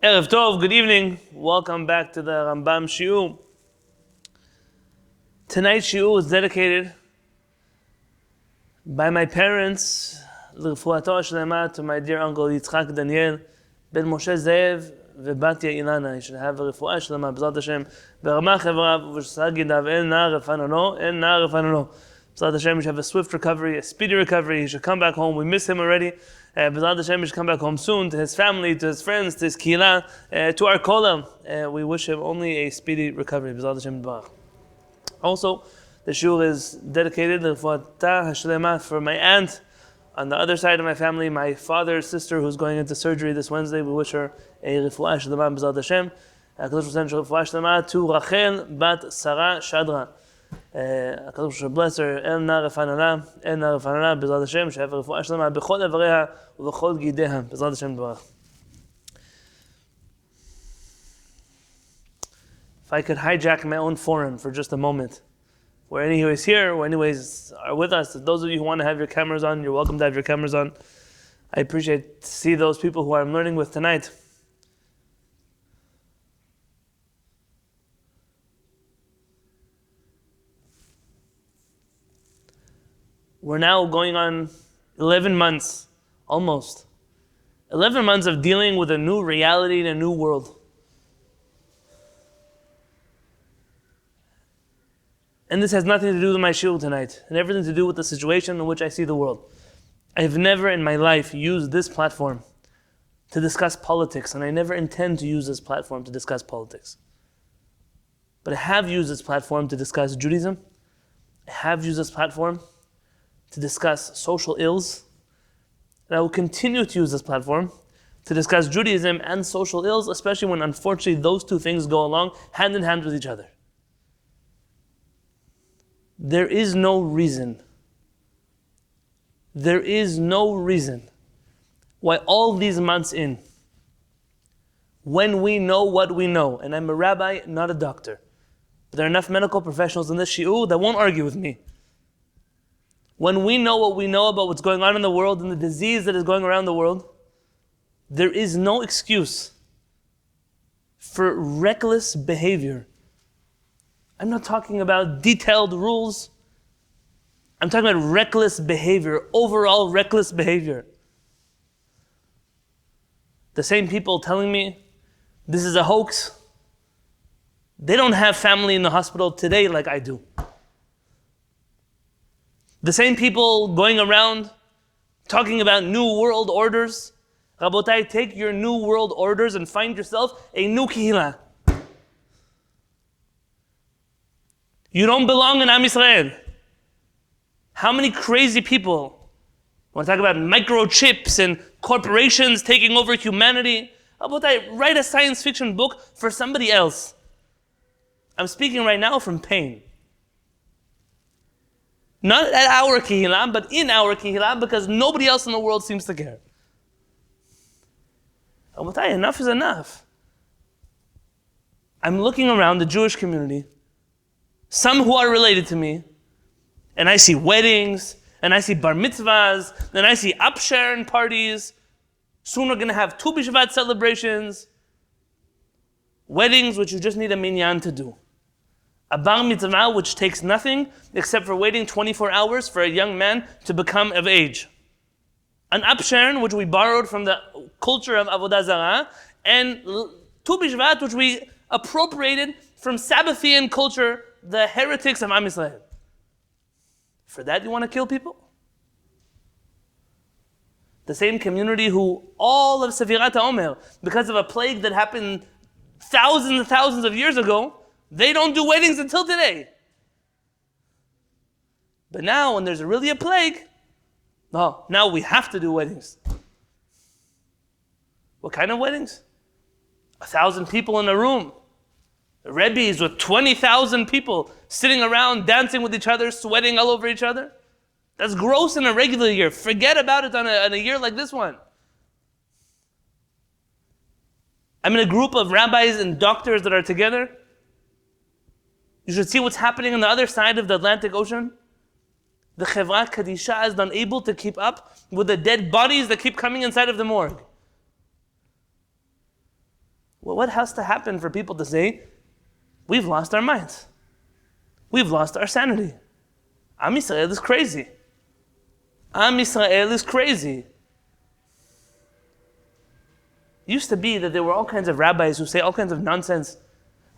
Erev Tov, good evening. Welcome back to the Rambam Shiur. Tonight's Shiur is dedicated by my parents, l'refuato shlema, to my dear uncle Yitzchak Daniel, ben Moshe Zeev, vebat Ilana. He should have a refuah shlema, b'zat Hashem, be'ramach evrav, v'shsagidav, en na refanano. B'zat Hashem, he should have a swift recovery, a speedy recovery. He should come back home. We miss him already. B'zat Hashem, he should come back home soon to his family, to his friends, to his kihila, to our kolam. We wish him only a speedy recovery. B'zat Hashem B'ach. Also, the shiur is dedicated to for my aunt on the other side of my family, my father's sister who's going into surgery this Wednesday. We wish her a refuah shlema b'zat Hashem. HaKadosh send refuah shlema to Rachel bat Sarah Shadra. HaKadosh should bless her. En na refanana b'zat Hashem. She have a refuah shlema b'chol evreha u'b'chol gideha b'zat Hashem B'ach. If I could hijack my own forum for just a moment, where any who is here, or anyways are with us, those of you who want to have your cameras on, you're welcome to have your cameras on. I appreciate to see those people who I'm learning with tonight. We're now going on 11 months, almost. 11 months of dealing with a new reality in a new world. And this has nothing to do with my shiur tonight, and everything to do with the situation in which I see the world. I have never in my life used this platform to discuss politics, and I never intend to use this platform to discuss politics. But I have used this platform to discuss Judaism. I have used this platform to discuss social ills. And I will continue to use this platform to discuss Judaism and social ills, especially when unfortunately those two things go along hand in hand with each other. There is no reason why all these months in, when we know what we know, and I'm a rabbi, not a doctor, but there are enough medical professionals in this shiur that won't argue with me. When we know what we know about what's going on in the world and the disease that is going around the world, there is no excuse for reckless behavior. I'm not talking about detailed rules. I'm talking about reckless behavior, overall reckless behavior. The same people telling me this is a hoax, they don't have family in the hospital today like I do. The same people going around talking about new world orders. Rabotai, take your new world orders and find yourself a new kihila. You don't belong in Am Yisrael. How many crazy people want to talk about microchips and corporations taking over humanity? Write a science fiction book for somebody else. I'm speaking right now from pain. Not at our kihila, but in our kihila, because nobody else in the world seems to care. Enough is enough. I'm looking around the Jewish community, some who are related to me, and I see weddings, and I see bar mitzvahs, and I see upsharing parties. Soon we're going to have Tu B'Shvat celebrations, weddings which you just need a minyan to do. A bar mitzvah which takes nothing except for waiting 24 hours for a young man to become of age. An upsharing which we borrowed from the culture of Avodah Zarah, and Tu B'Shvat which we appropriated from Sabbathian culture, the heretics of Am Yisrael. For that you want to kill people? The same community who all of Sefirat HaOmer, because of a plague that happened thousands and thousands of years ago, they don't do weddings until today. But now when there's really a plague, now we have to do weddings. What kind of weddings? 1,000 people in a room. Rebbes with 20,000 people sitting around, dancing with each other, sweating all over each other. That's gross in a regular year. Forget about it on a year like this one. I'm in a group of rabbis and doctors that are together. You should see what's happening on the other side of the Atlantic Ocean. The Chevrat Kadisha is unable to keep up with the dead bodies that keep coming inside of the morgue. Well, what has to happen for people to say, we've lost our minds? We've lost our sanity. Am Yisrael is crazy. Am Yisrael is crazy. It used to be that there were all kinds of rabbis who say all kinds of nonsense.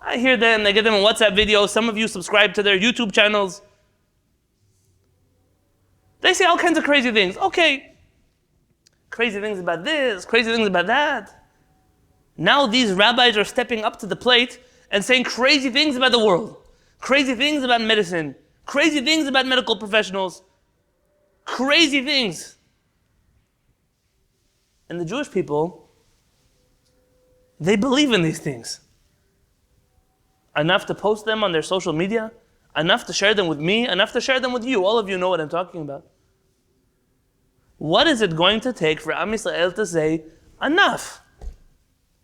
I hear them, they get them in WhatsApp videos. Some of you subscribe to their YouTube channels. They say all kinds of crazy things. Okay, crazy things about this, crazy things about that. Now these rabbis are stepping up to the plate and saying crazy things about the world, crazy things about medicine, crazy things about medical professionals, crazy things. And the Jewish people, they believe in these things. Enough to post them on their social media, enough to share them with me, enough to share them with you. All of you know what I'm talking about. What is it going to take for Am Yisrael to say, enough?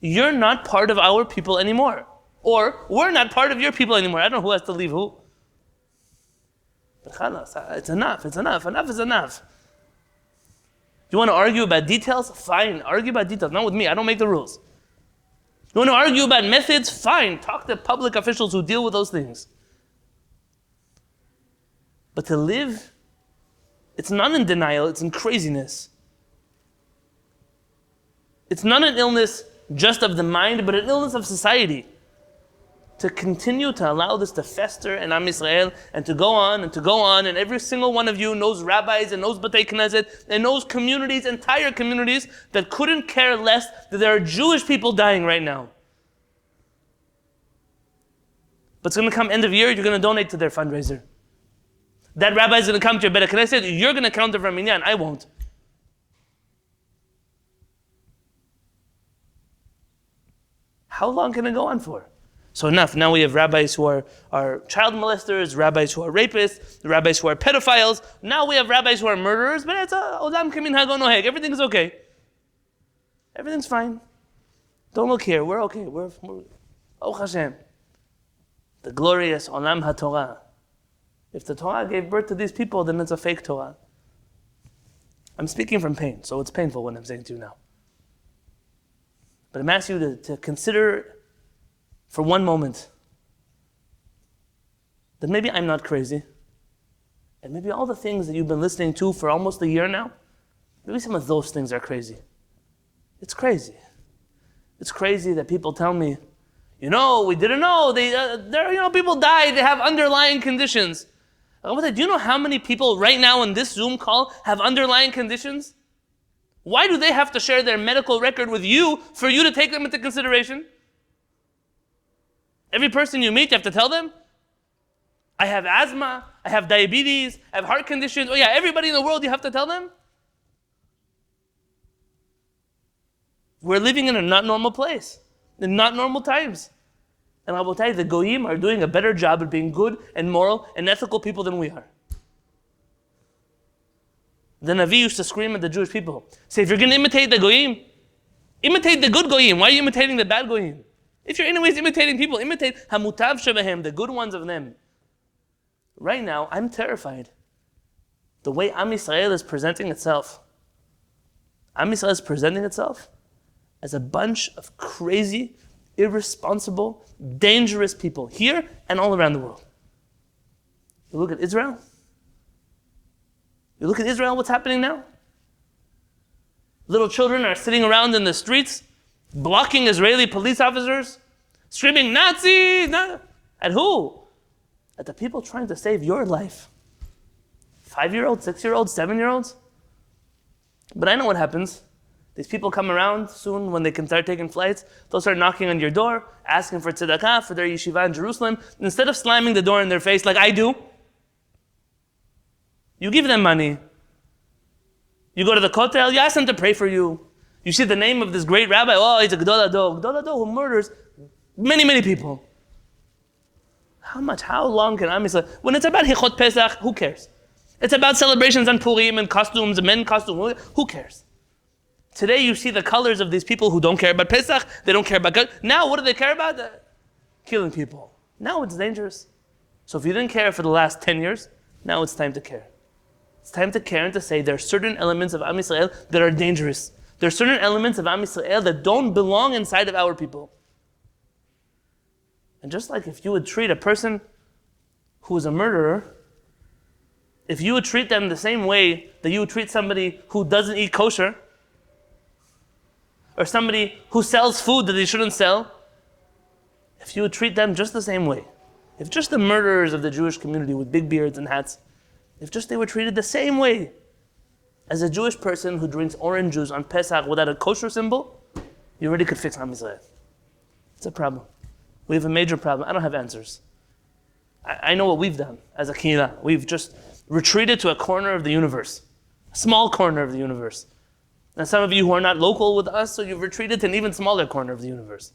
You're not part of our people anymore. Or, we're not part of your people anymore. I don't know who has to leave who. But khalas, it's enough, enough is enough. You want to argue about details? Fine, argue about details, not with me, I don't make the rules. You want to argue about methods? Fine, talk to public officials who deal with those things. But to live, it's not in denial, it's in craziness. It's not an illness just of the mind, but an illness of society. To continue to allow this to fester in Am Yisrael and to go on and to go on, and every single one of you knows rabbis and knows Batei Knesset and knows communities, entire communities that couldn't care less that there are Jewish people dying right now. But it's going to come end of year, you're going to donate to their fundraiser. That rabbi is going to come to your Beit Knesset, you're going to counter for minyan, I won't. How long can it go on for? So enough. Now we have rabbis who are child molesters, rabbis who are rapists, rabbis who are pedophiles. Now we have rabbis who are murderers, but it's olam kemin hago noheg. Everything's okay. Everything's fine. Don't look here. We're okay. We're oh Hashem. The glorious olam ha-Torah. If the Torah gave birth to these people, then it's a fake Torah. I'm speaking from pain, so it's painful what I'm saying to you now. But I'm asking you to consider for one moment that maybe I'm not crazy, and maybe all the things that you've been listening to for almost a year now, maybe some of those things are crazy. It's crazy. It's crazy that people tell me, we didn't know, people die, they have underlying conditions. Do you know how many people right now in this Zoom call have underlying conditions? Why do they have to share their medical record with you for you to take them into consideration? Every person you meet, you have to tell them, I have asthma, I have diabetes, I have heart conditions. Oh yeah, everybody in the world, you have to tell them? We're living in a not normal place, in not normal times. And I will tell you, the Goyim are doing a better job at being good and moral and ethical people than we are. The Navi used to scream at the Jewish people, say, if you're going to imitate the Goyim, imitate the good Goyim. Why are you imitating the bad Goyim? If you're anyways imitating people, imitate hamutav shebehem, the good ones of them. Right now, I'm terrified. The way Am Yisrael is presenting itself. Am Yisrael is presenting itself as a bunch of crazy, irresponsible, dangerous people here and all around the world. You look at Israel. You look at Israel, what's happening now? Little children are sitting around in the streets, blocking Israeli police officers, screaming, Nazi! At who? At the people trying to save your life. 5-year-olds, 6-year-olds, 7-year-olds. But I know what happens. These people come around soon when they can start taking flights. They'll start knocking on your door, asking for tzedakah, for their yeshiva in Jerusalem. Instead of slamming the door in their face like I do, you give them money. You go to the kotel, you ask them to pray for you. You see the name of this great rabbi, he's a Gedolah who murders many, many people. How long can Am Yisrael? When it's about Hichot Pesach, who cares? It's about celebrations on Purim and costumes, men costumes, who cares? Today you see the colors of these people who don't care about Pesach, they don't care about God. Now what do they care about? Killing people. Now it's dangerous. So if you didn't care for the last 10 years, now it's time to care. It's time to care and to say there are certain elements of Am Yisrael that are dangerous. There are certain elements of Am Yisrael that don't belong inside of our people. And just like if you would treat a person who is a murderer, if you would treat them the same way that you would treat somebody who doesn't eat kosher, or somebody who sells food that they shouldn't sell, if you would treat them just the same way, if just the murderers of the Jewish community with big beards and hats, if just they were treated the same way as a Jewish person who drinks orange juice on Pesach without a kosher symbol, you already could fix Am Yisrael. It's a problem. We have a major problem. I don't have answers. I know what we've done as a kehillah. We've just retreated to a corner of the universe, a small corner of the universe. And some of you who are not local with us, so you've retreated to an even smaller corner of the universe.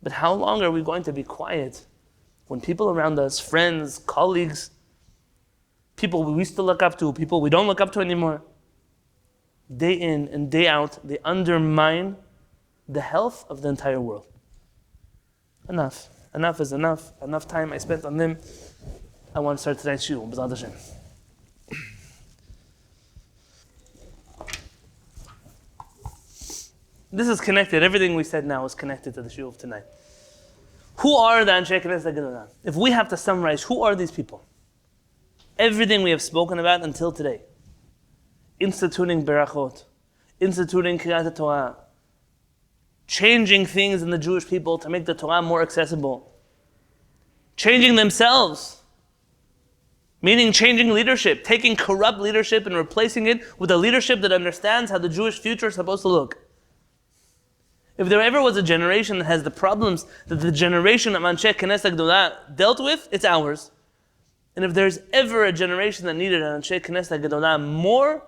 But how long are we going to be quiet when people around us, friends, colleagues, people we used to look up to, people we don't look up to anymore, day in and day out, they undermine the health of the entire world? Enough. Enough is enough. Enough time I spent on them. I want to start tonight's shiur, B'ezrat Hashem. This is connected. Everything we said now is connected to the shiur of tonight. Who are the Ansheh Kenesset HaGedolah? If we have to summarize, who are these people? Everything we have spoken about until today. Instituting berachot, instituting Kriyat Torah, changing things in the Jewish people to make the Torah more accessible, changing themselves, meaning changing leadership, taking corrupt leadership and replacing it with a leadership that understands how the Jewish future is supposed to look. If there ever was a generation that has the problems that the generation of Ansheh Kenesset HaGedolah dealt with, it's ours. And if there's ever a generation that needed an Ansheh Kenesset HaGedolah more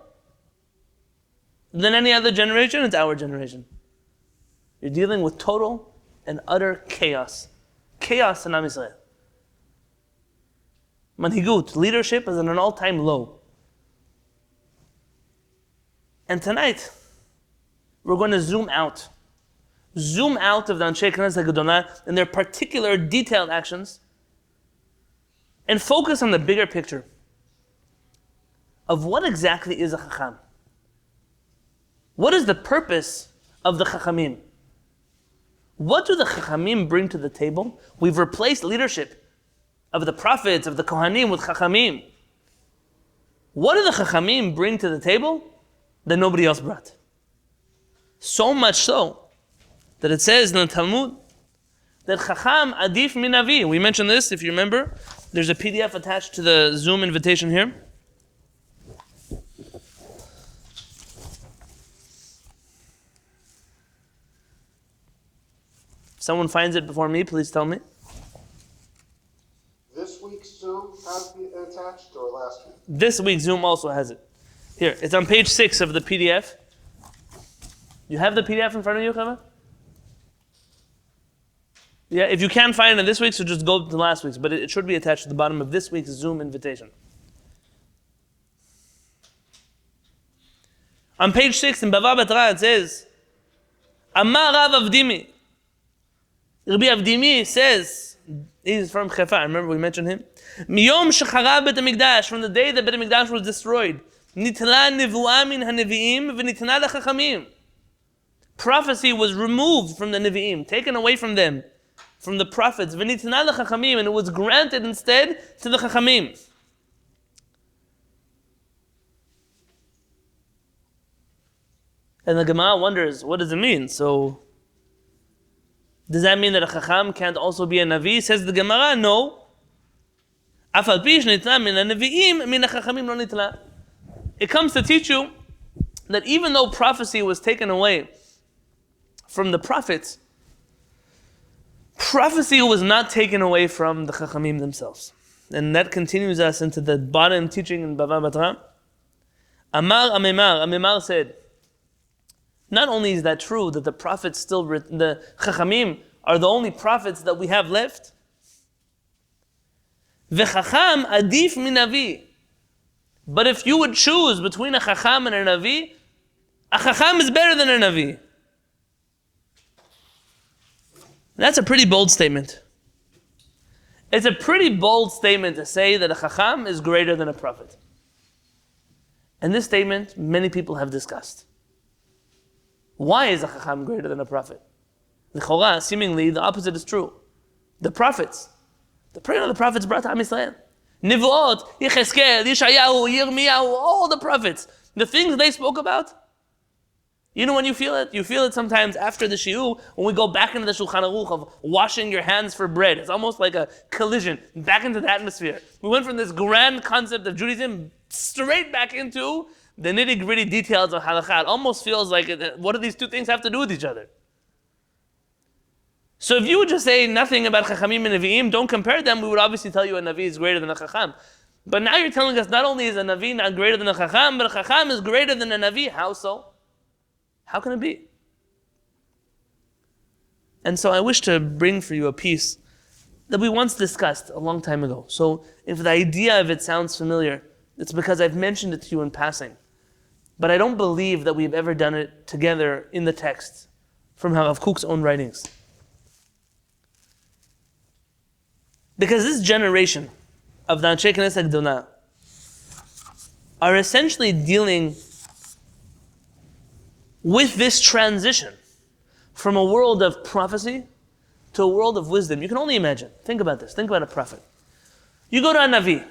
than any other generation, it's our generation. You're dealing with total and utter chaos. Chaos in Am Yisrael. Manhigut, leadership is at an all-time low. And tonight, we're going to zoom out. Zoom out of the Ansheh Kenesset HaGedolah and their particular detailed actions and focus on the bigger picture of what exactly is a Chacham. What is the purpose of the Chachamim? What do the Chachamim bring to the table? We've replaced leadership of the prophets, of the Kohanim with Chachamim. What do the Chachamim bring to the table that nobody else brought? So much so that it says in the Talmud that Chacham adif min Navi. We mentioned this, if you remember. There's a PDF attached to the Zoom invitation here. If someone finds it before me, please tell me. This week's Zoom has it attached, or last week? This week's Zoom also has it. Here, it's on page 6 of the PDF. You have the PDF in front of you, Chava? Yeah, if you can't find it in this week's, so just go to last week's, but it should be attached to the bottom of this week's Zoom invitation. On page 6 in Bava Batra it says, Amar Rav Avdimi. Rabbi Avdimi says, he's from Haifa, remember we mentioned him? Miyom shecharav Bet HaMikdash, from the day that Bet HaMikdash was destroyed, Nitla nevuah min ha-Nevi'im v'nitna la-Chachamim. Prophecy was removed from the Nevi'im, taken away from them, from the prophets, v'nitna la-Chachamim, and it was granted instead to the Chachamim. And the Gemara wonders, what does it mean? So, does that mean that a Chacham can't also be a Navi? Says the Gemara, no. Afal pi shnitna min ha-Nevi'im, min ha-Chachamim lo nitla. It comes to teach you that even though prophecy was taken away from the prophets, prophecy was not taken away from the Chachamim themselves. And that continues us into the bottom teaching in Bava Batra. Amar Amemar said, not only is that true that the prophets still, the Chachamim are the only prophets that we have left, V'chacham adif min Navi. But if you would choose between a Chacham and a Navi, a Chacham is better than a Navi. That's a pretty bold statement. It's a pretty bold statement to say that a Chacham is greater than a prophet. And this statement, many people have discussed. Why is a Chacham greater than a prophet? L'chora, seemingly, the opposite is true. The prophets. The prayer of the prophets brought to Am Yisrael. Nevuot, Yecheskel, Yeshayahu, Yirmiyahu, all the prophets. The things they spoke about. You know when you feel it? You feel it sometimes after the shiur, when we go back into the Shulchan Aruch of washing your hands for bread. It's almost like a collision, back into the atmosphere. We went from this grand concept of Judaism straight back into the nitty-gritty details of halakha. It almost feels like, what do these two things have to do with each other? So if you would just say nothing about Chachamim and Nevi'im, don't compare them, we would obviously tell you a Navi is greater than a Chacham. But now you're telling us not only is a Navi not greater than a Chacham, but a Chacham is greater than a Navi. How so? How can it be? And so I wish to bring for you a piece that we once discussed a long time ago. So if the idea of it sounds familiar, it's because I've mentioned it to you in passing. But I don't believe that we've ever done it together in the text from Rav Kook's own writings. Because this generation of the Ansheh Kenesset HaGedolah are essentially dealing with this transition from a world of prophecy to a world of wisdom. You can only imagine. Think about this. Think about a prophet. You go to a Navi.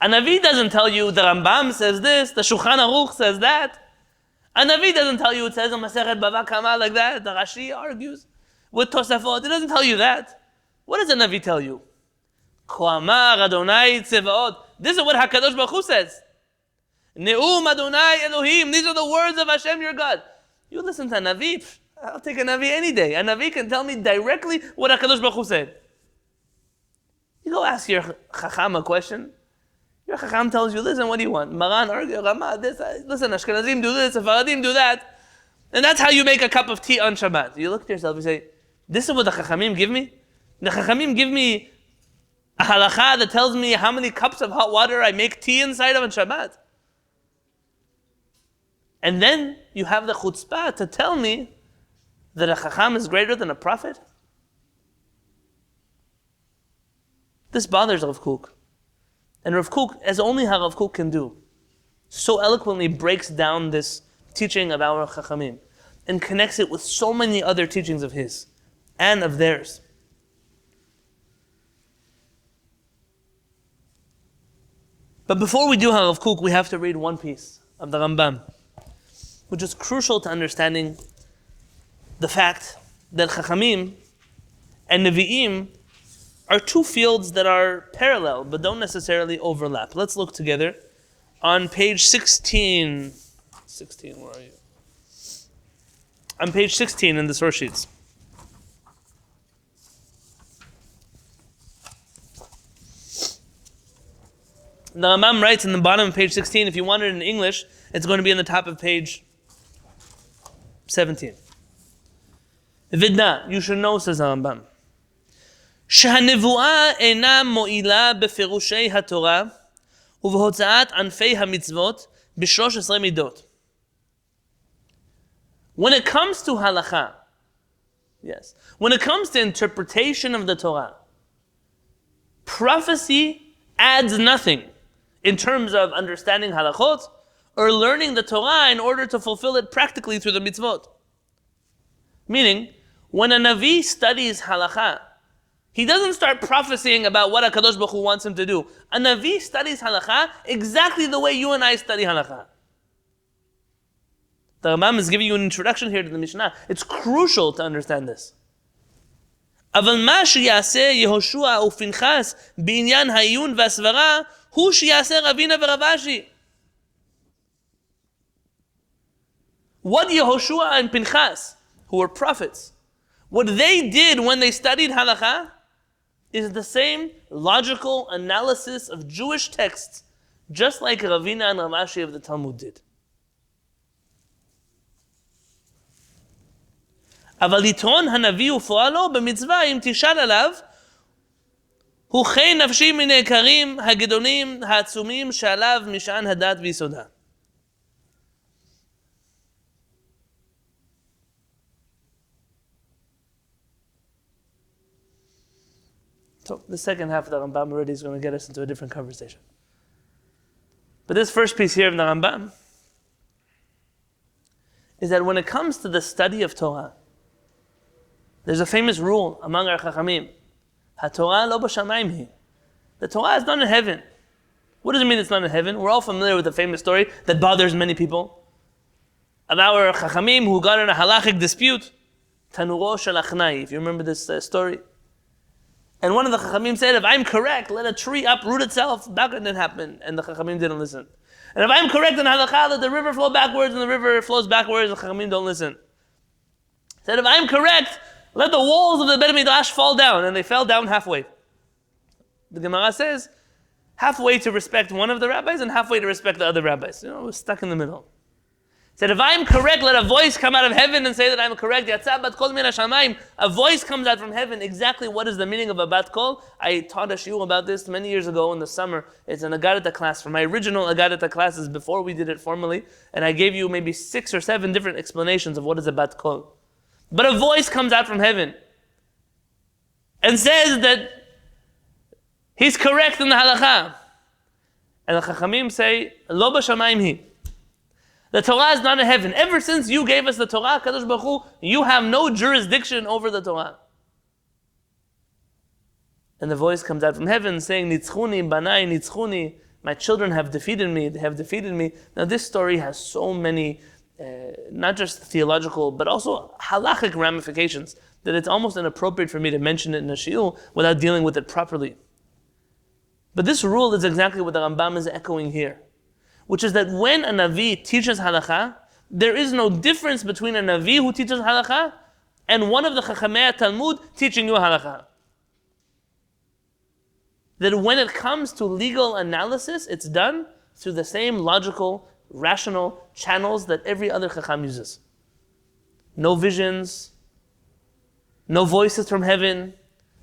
A Navi doesn't tell you the Rambam says this, the Shulchan Aruch says that. A Navi doesn't tell you it says in Masechet Bava Kama like that. The Rashi argues with Tosafot. It doesn't tell you that. What does a Navi tell you? Ko amar Adonai Tzevaot. This is what HaKadosh Baruch Hu says. Ne'um Adonai Elohim. These are the words of Hashem your God. You listen to a Navi, I'll take a Navi any day. A Navi can tell me directly what HaKadosh Baruch Hu said. You go ask your Chacham a question. Your Chacham tells you, listen, what do you want? Maran, argue, Rama, this, listen, Ashkenazim do this, Sephardim do that. And that's how you make a cup of tea on Shabbat. You look to yourself and say, this is what the Chachamim give me? The Chachamim give me a halachah that tells me how many cups of hot water I make tea inside of on Shabbat. And then you have the chutzpah to tell me that a Chacham is greater than a prophet? This bothers Rav Kook. And Rav Kook, as only how Rav Kook can do, so eloquently breaks down this teaching of our Chachamim and connects it with so many other teachings of his and of theirs. But before we do how Rav Kook, we have to read one piece of the Rambam, which is crucial to understanding the fact that Chachamim and Nevi'im are two fields that are parallel but don't necessarily overlap. Let's look together on page 16. 16, where are you? On page 16 in the source sheets. The Rambam writes in the bottom of page 16, if you want it in English, it's going to be in the top of page 17. Vidna, you should know, says the Rambam, שהנבואה אינה מועילה בפירושי התורה ובהוצאת ענפי המצוות ב13 מידות. When it comes to halakha, yes, when it comes to interpretation of the Torah, prophecy adds nothing in terms of understanding halachot or learning the Torah in order to fulfill it practically through the mitzvot. Meaning, when a Navi studies halakha, he doesn't start prophesying about what HaKadosh Baruch Hu wants him to do. A Navi studies halakha exactly the way you and I study halakha. The Rambam is giving you an introduction here to the Mishneh. It's crucial to understand this. אבל מה שיעשה יהושע ופנחס בעניין העיון והסברה הוא שיעשה רבינה ורבשי. What Yehoshua and Pinchas, who were prophets, what they did when they studied halakha is the same logical analysis of Jewish texts, just like Ravina and Ravashi of the Talmud did. אבל יתרון הנביא ופועלו במצווה אם תשאל עליו הוא חי נפשי מן העיקרים הגדולים העצומים שעליו משען הדת ויסודה. So the second half of the Rambam already is going to get us into a different conversation. But this first piece here of the Rambam is that when it comes to the study of Torah, there's a famous rule among our Chachamim HaTorah lo b'shamayim hi. The Torah is not in heaven. What does it mean it's not in heaven? We're all familiar with the famous story that bothers many people of our Chachamim who got in a halachic dispute. Tanuro shel achnai, if you remember this story. And one of the Chachamim said, if I'm correct, let a tree uproot itself. That didn't happen. And the Chachamim didn't listen. And if I'm correct in halachah, let the river flow backwards and the river flows backwards, the Chachamim don't listen. He said, if I'm correct, let the walls of the Beit HaMikdash fall down. And they fell down halfway. The Gemara says, halfway to respect one of the rabbis and halfway to respect the other rabbis. We're stuck in the middle. He said, if I'm correct, let a voice come out of heaven and say that I'm correct. Yatzah bat kol min hashamayim. A voice comes out from heaven. Exactly what is the meaning of a bat kol? I taught a shiur about this many years ago in the summer. It's an Agadata class. From my original Agadata classes before we did it formally. And I gave you maybe 6 or 7 different explanations of what is a bat kol. But a voice comes out from heaven and says that he's correct in the halachah. And the Chachamim say, lo b'shamayim hi. The Torah is not in heaven. Ever since you gave us the Torah, Kadosh Baruch Hu, you have no jurisdiction over the Torah. And the voice comes out from heaven saying, Nitzchuni, banai, nitzchuni. My children have defeated me, they have defeated me. Now this story has so many, not just theological, but also halachic ramifications, that it's almost inappropriate for me to mention it in a shiur without dealing with it properly. But this rule is exactly what the Rambam is echoing here, which is that when a Navi teaches halachah, there is no difference between a Navi who teaches halachah and one of the Chachamei Talmud teaching you halachah. That when it comes to legal analysis, it's done through the same logical, rational channels that every other Chacham uses. No visions, no voices from heaven,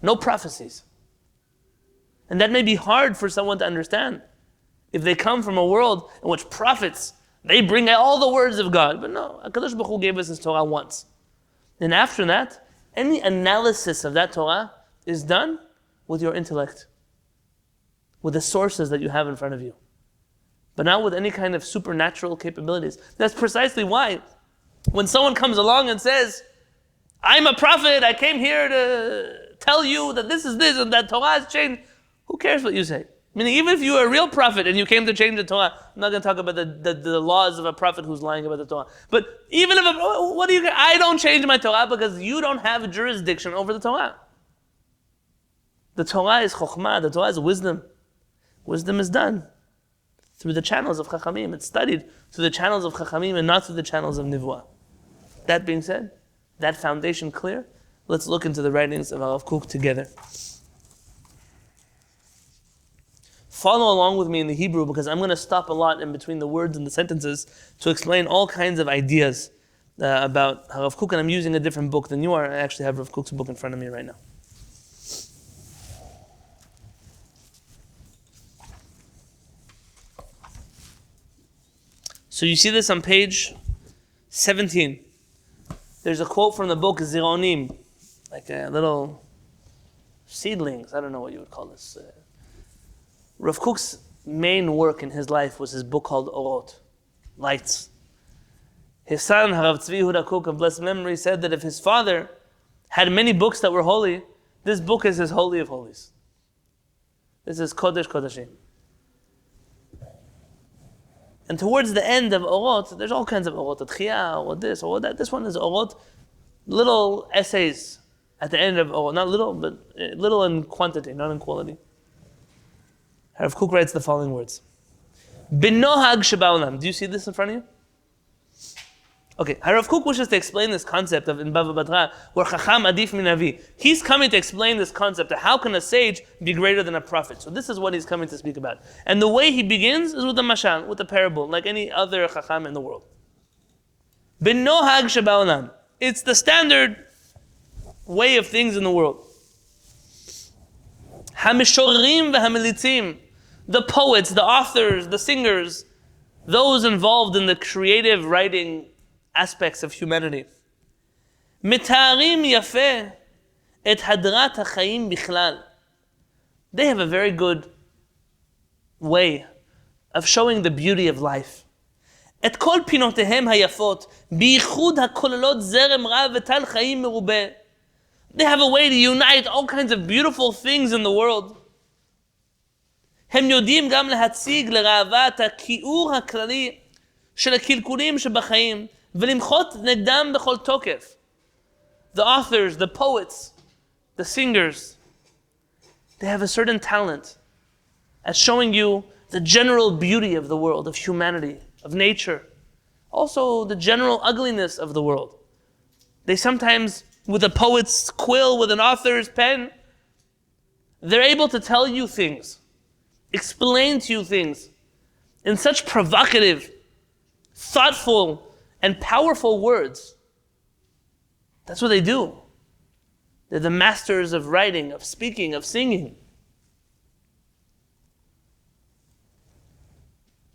no prophecies. And that may be hard for someone to understand if they come from a world in which prophets, they bring out all the words of God. But no, HaKadosh Baruch Hu gave us His Torah once. And after that, any analysis of that Torah is done with your intellect, with the sources that you have in front of you, but not with any kind of supernatural capabilities. That's precisely why when someone comes along and says, I'm a prophet, I came here to tell you that this is this and that Torah has changed, who cares what you say? Meaning, even if you were a real prophet and you came to change the Torah, I'm not going to talk about the laws of a prophet who's lying about the Torah. But even if, what do you care? I don't change my Torah because you don't have jurisdiction over the Torah. The Torah is chokhmah, the Torah is wisdom. Wisdom is done through the channels of Chachamim. It's studied through the channels of Chachamim and not through the channels of Nivuah. That being said, that foundation clear, let's look into the writings of Rav Kook together. Follow along with me in the Hebrew because I'm going to stop a lot in between the words and the sentences to explain all kinds of ideas about Rav Kook, and I'm using a different book than you are. I actually have Rav Kook's book in front of me right now. So you see this on page 17. There's a quote from the book Zironim, like a little seedlings, I don't know what you would call this. Rav Kook's main work in his life was his book called Orot, Lights. His son, Harav Tzvi Yehuda Kook of blessed memory, said that if his father had many books that were holy, this book is his holy of holies. This is Kodesh Kodashim. And towards the end of Orot, there's all kinds of Orot, Tchiyah, or this, or that. This one is Orot, little essays at the end of Orot. Not little, but little in quantity, not in quality. Rav Kook writes the following words. Binohag sheba'olam. Do you see this in front of you? Okay, Rav Kook wishes to explain this concept of in Bava Batra, where Chacham adif min Navi. He's coming to explain this concept of how can a sage be greater than a prophet. So this is what he's coming to speak about. And the way he begins is with a mashal, with a parable, like any other Chacham in the world. Binohag sheba'olam. It's the standard way of things in the world. Hamishorim v'hamilitzim. The poets, the authors, the singers, those involved in the creative writing aspects of humanity. Mitarim yafeh et hadrat ha'chaim bichlal. They have a very good way of showing the beauty of life. Et kol pinotehem hayafot, biyichud hakololot zerem rav v'tal chaim merubeh. They have a way to unite all kinds of beautiful things in the world. הם יודעים גם להציג לראווה את הכיעור הכללי של הקלקולים שבחיים ולמחות נגדם בכל תוקף. The authors, the poets, the singers, they have a certain talent at showing you the general beauty of the world, of humanity, of nature. Also the general ugliness of the world. They sometimes, with a poet's quill, with an author's pen, they're able to tell you things, explain to you things in such provocative, thoughtful, and powerful words. That's what they do. They're the masters of writing, of speaking, of singing.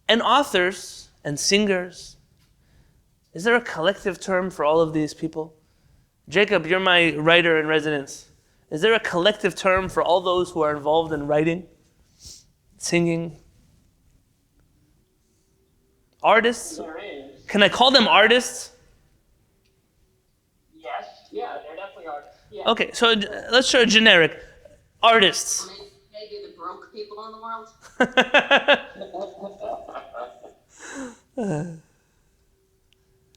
And authors and singers, is there a collective term for all of these people? Jacob, you're my writer in residence. Is there a collective term for all those who are involved in writing, singing? Artists? There is. Can I call them artists? Yes. Yeah, they're definitely artists. Yeah. Okay, so let's try a generic. Artists. Maybe the broke people in the world.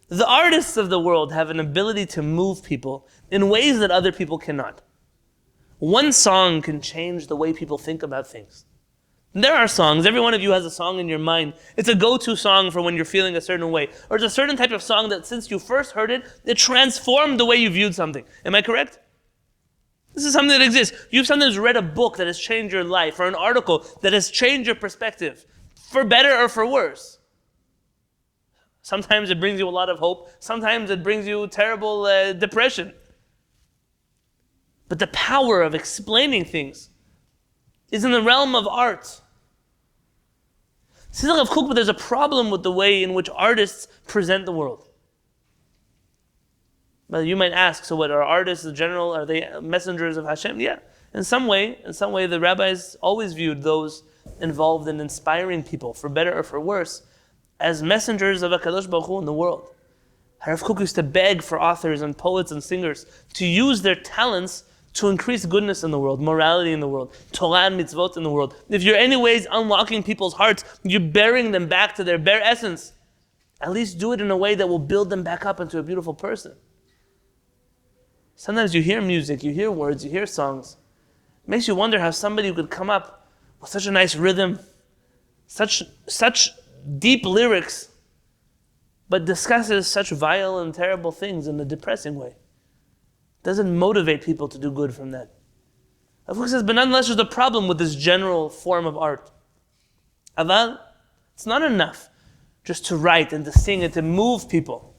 The artists of the world have an ability to move people in ways that other people cannot. One song can change the way people think about things. There are songs, every one of you has a song in your mind. It's a go-to song for when you're feeling a certain way. Or it's a certain type of song that since you first heard it, it transformed the way you viewed something. Am I correct? This is something that exists. You've sometimes read a book that has changed your life, or an article that has changed your perspective, for better or for worse. Sometimes it brings you a lot of hope. Sometimes it brings you terrible depression. But the power of explaining things is in the realm of art. Says Rav Kook, but there's a problem with the way in which artists present the world. But you might ask, so what, are artists in general, are they messengers of Hashem? Yeah. In some way, the rabbis always viewed those involved in inspiring people, for better or for worse, as messengers of HaKadosh Baruch Hu in the world. Rav Kook used to beg for authors and poets and singers to use their talents to increase goodness in the world, morality in the world, Torah and mitzvot in the world. If you're anyways unlocking people's hearts, you're bearing them back to their bare essence, at least do it in a way that will build them back up into a beautiful person. Sometimes you hear music, you hear words, you hear songs. It makes you wonder how somebody could come up with such a nice rhythm, such deep lyrics, but discusses such vile and terrible things in a depressing way. Doesn't motivate people to do good from that. Of course, says, but nonetheless, there's a problem with this general form of art. Aval, it's not enough just to write and to sing and to move people.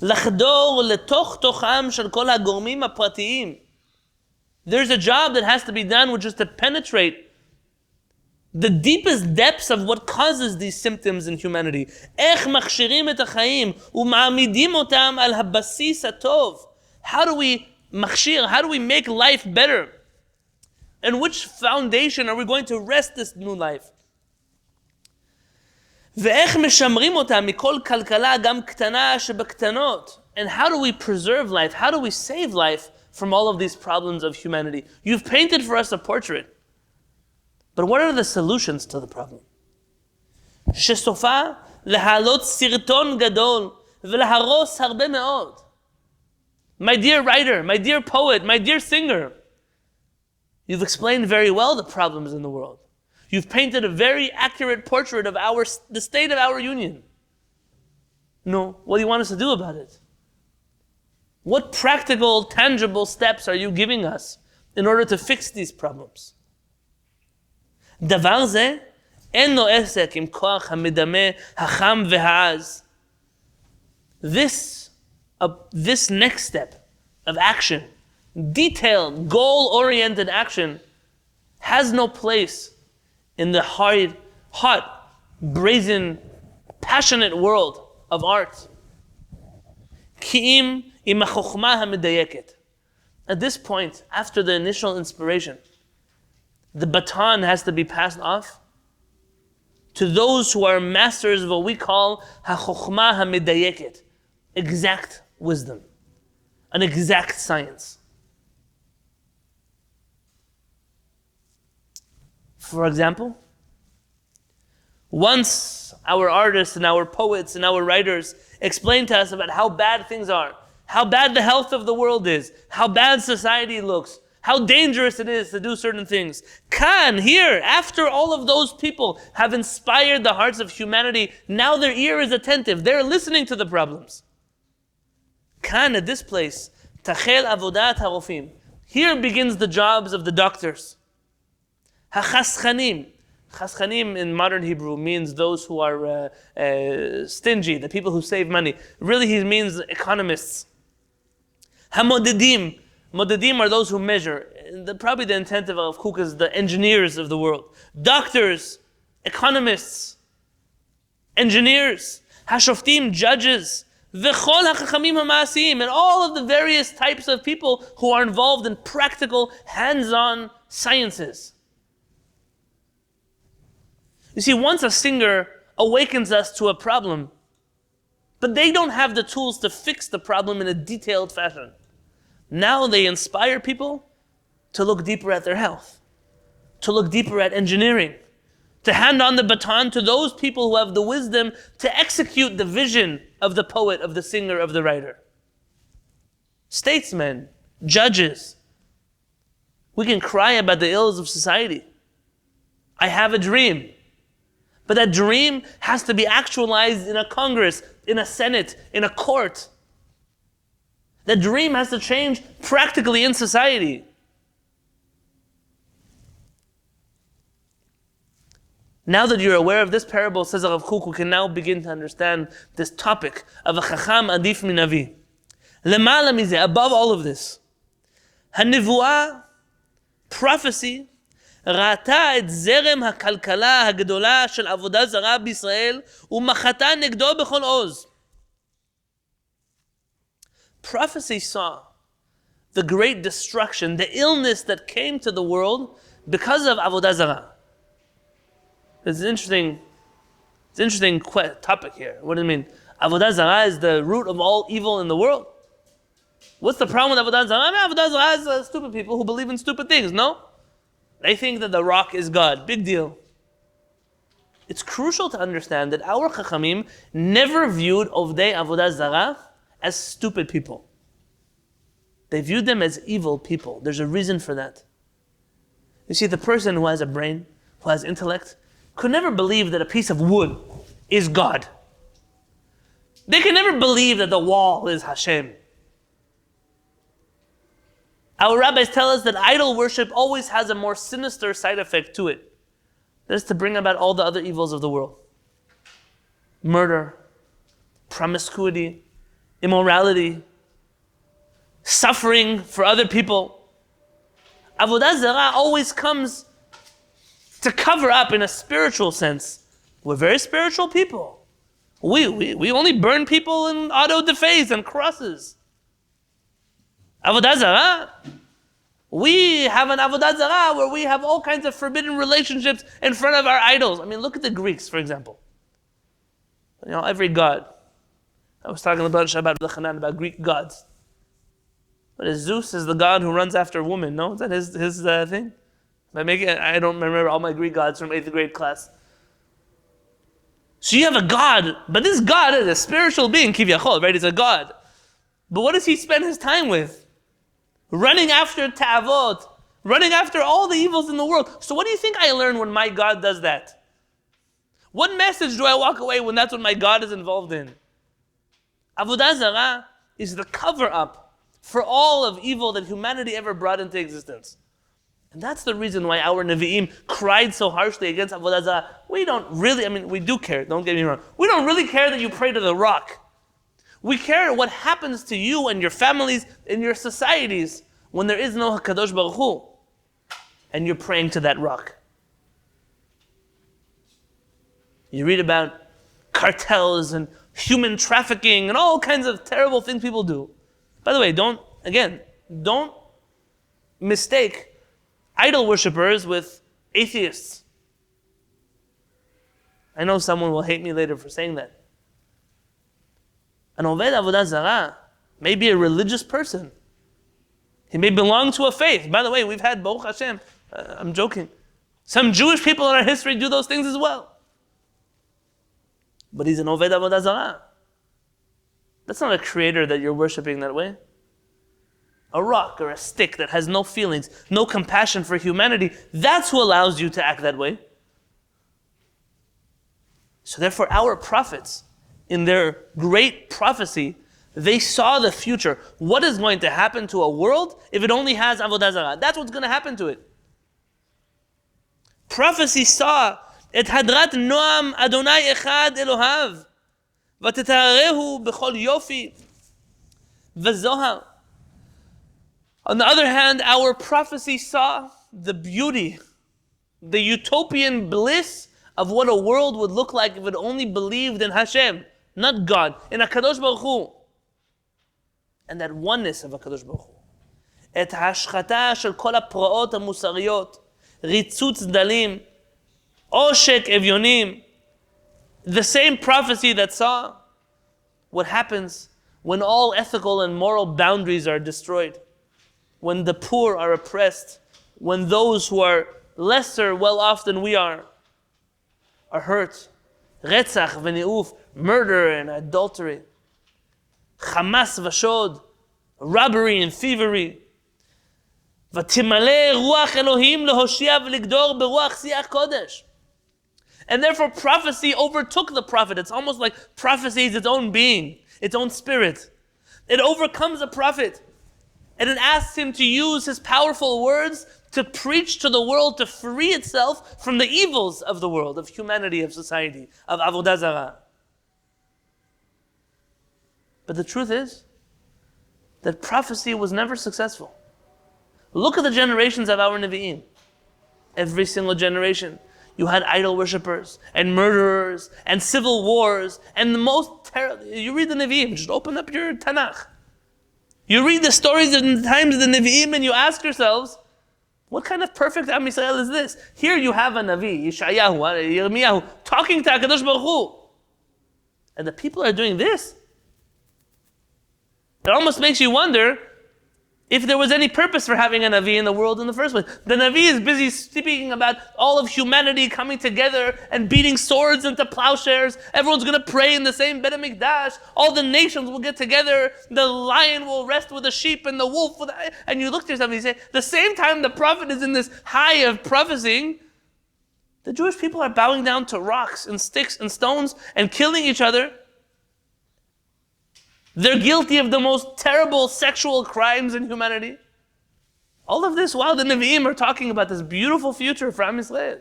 לחדור לתוך תוכם של כל הגורמים הפרטיים. There's a job that has to be done, which is to penetrate the deepest depths of what causes these symptoms in humanity. איך מכשירים את החיים ומעמידים אותם על הבסיס הטוב. How do we מכשיר? How do we make life better? And which foundation are we going to rest this new life? ואיך משמרים אותם מכל כלכלה גם קטנה שבקטנות? And how do we preserve life? How do we save life from all of these problems of humanity? You've painted for us a portrait. But what are the solutions to the problem? שסופה להעלות סרטון גדול ולהרוס הרבה מאוד. My dear writer, my dear poet, my dear singer, you've explained very well the problems in the world. You've painted a very accurate portrait of the state of our union. No, what do you want us to do about it? What practical, tangible steps are you giving us in order to fix these problems? דבר זה אין לו עסק עם כוח המדמה, החם והעז. This next step of action, detailed, goal-oriented action, has no place in the hot, brazen, passionate world of art. כי אם עם החוכמה המדייקת. At this point, after the initial inspiration, the baton has to be passed off to those who are masters of what we call HaChochma HaMedayeket, exact wisdom. an exact science. For example, once our artists and our poets and our writers explain to us about how bad things are, how bad the health of the world is, how bad society looks, how dangerous it is to do certain things. Here, after all of those people have inspired the hearts of humanity, now their ear is attentive. They're listening to the problems. At this place, Tachel Avodat HaRofim. Here begins the jobs of the doctors. HaChaschanim. Chaschanim in modern Hebrew means those who are stingy, the people who save money. Really, he means economists. HaModedim. Modedim are those who measure. Probably the intent of Kook is the engineers of the world. Doctors, economists, engineers, Hashoftim, judges, V'chol HaChachamim HaMa'asiyim, and all of the various types of people who are involved in practical, hands-on sciences. You see, once a singer awakens us to a problem, but they don't have the tools to fix the problem in a detailed fashion. Now they inspire people to look deeper at their health, to look deeper at engineering, to hand on the baton to those people who have the wisdom to execute the vision of the poet, of the singer, of the writer. Statesmen, judges. We can cry about the ills of society. I have a dream. But that dream has to be actualized in a Congress, in a Senate, in a court. That dream has to change practically in society. Now that you're aware of this parable, says Rav Kook, we can now begin to understand this topic of a Chacham adif min Navi. Lemala mizeh, above all of this, Hanivuah, prophecy, ראתה את זרם הכלכלה הגדולה של עבודה זרה בישראל ומחתה נגדו בכל עוז. Prophecy saw the great destruction, the illness that came to the world because of Avodah Zarah. It's an interesting topic here. What do you mean? Avodah Zarah is the root of all evil in the world. What's the problem with Avodah Zarah? Avodah Zarah is stupid people who believe in stupid things, no? They think that the rock is God. Big deal. It's crucial to understand that our Chachamim never viewed Ovdei Avodah Zarah as stupid people. They viewed them as evil people. There's a reason for that. You see, the person who has a brain, who has intellect, could never believe that a piece of wood is God. They can never believe that the wall is Hashem. Our rabbis tell us that idol worship always has a more sinister side effect to it. That is to bring about all the other evils of the world. Murder, promiscuity, immorality, suffering for other people. Avodah Zarah always comes to cover up in a spiritual sense. We're very spiritual people. We only burn people in auto-da-fés and crosses. Avodah Zarah, we have an Avodah Zarah where we have all kinds of forbidden relationships in front of our idols. I mean, look at the Greeks, for example. You know, every god. I was talking about Shabbat B'Chanan about Greek gods. But Zeus is the god who runs after women, no? Is that his thing? I don't remember all my Greek gods from 8th grade class. So you have a god, but this god is a spiritual being, Kivyachol, right? He's a god. But what does he spend his time with? Running after ta'avot, running after all the evils in the world. So what do you think I learn when my God does that? What message do I walk away when that's what my God is involved in? Avodah Zarah is the cover-up for all of evil that humanity ever brought into existence. And that's the reason why our Nevi'im cried so harshly against Avodah Zarah. We don't really, we do care, don't get me wrong. We don't really care that you pray to the rock. We care what happens to you and your families and your societies when there is no HaKadosh Baruch Hu and you're praying to that rock. You read about cartels and human trafficking and all kinds of terrible things people do. By the way, don't mistake idol worshippers with atheists. I know someone will hate me later for saying that. An Oved Avodah Zarah maybe a religious person. He may belong to a faith. By the way, we've had, Baruch Hashem, I'm joking, some Jewish people in our history do those things as well. But he's an Oved Avodah Zarah. That's not a creator that you're worshiping that way. A rock or a stick that has no feelings, no compassion for humanity, that's who allows you to act that way. So therefore, our prophets, in their great prophecy, they saw the future. What is going to happen to a world if it only has Avodah Zarah? That's what's going to happen to it. Prophecy saw Et hadrat noam Adonai echad Elohav v'tetararehu b'chol yofi v'zohar. On the other hand, our prophecy saw the beauty, the utopian bliss of what a world would look like if it only believed in Hashem, not God, in HaKadosh Baruch Hu, and that oneness of HaKadosh Baruch Hu. Et hashchata shel kol ha'praot ha'musariyot, ritzutz dalim, oshek evyonim. The same prophecy that saw what happens when all ethical and moral boundaries are destroyed, when the poor are oppressed, when those who are lesser well-off than we are hurt. Retzach v'ne'uf, murder and adultery. Chamas v'shod, robbery and thievery. V'timale ruach Elohim lehoshia v'ligdor beruach siach kodesh. And therefore prophecy overtook the prophet. It's almost like prophecy is its own being, its own spirit. It overcomes a prophet. And it asks him to use his powerful words to preach to the world, to free itself from the evils of the world, of humanity, of society, of Avodah Zarah. But the truth is that prophecy was never successful. Look at the generations of our Nevi'im. Every single generation, you had idol worshippers and murderers and civil wars and the most terrible. You read the Nevi'im, just open up your Tanakh. You read the stories of the times of the Nevi'im and you ask yourselves, what kind of perfect Am Yisrael is this? Here you have a Navi, Yeshayahu, Yirmiyahu, talking to HaKadosh Baruch Hu. And the people are doing this. It almost makes you wonder if there was any purpose for having a Navi in the world in the first place. The Navi is busy speaking about all of humanity coming together and beating swords into plowshares. Everyone's going to pray in the same Beit HaMikdash. All the nations will get together. The lion will rest with the sheep and the wolf with the... And you look to yourself and you say, the same time the prophet is in this high of prophesying, the Jewish people are bowing down to rocks and sticks and stones and killing each other. They're guilty of the most terrible sexual crimes in humanity. All of this while the Nevi'im are talking about this beautiful future for Am Yisrael.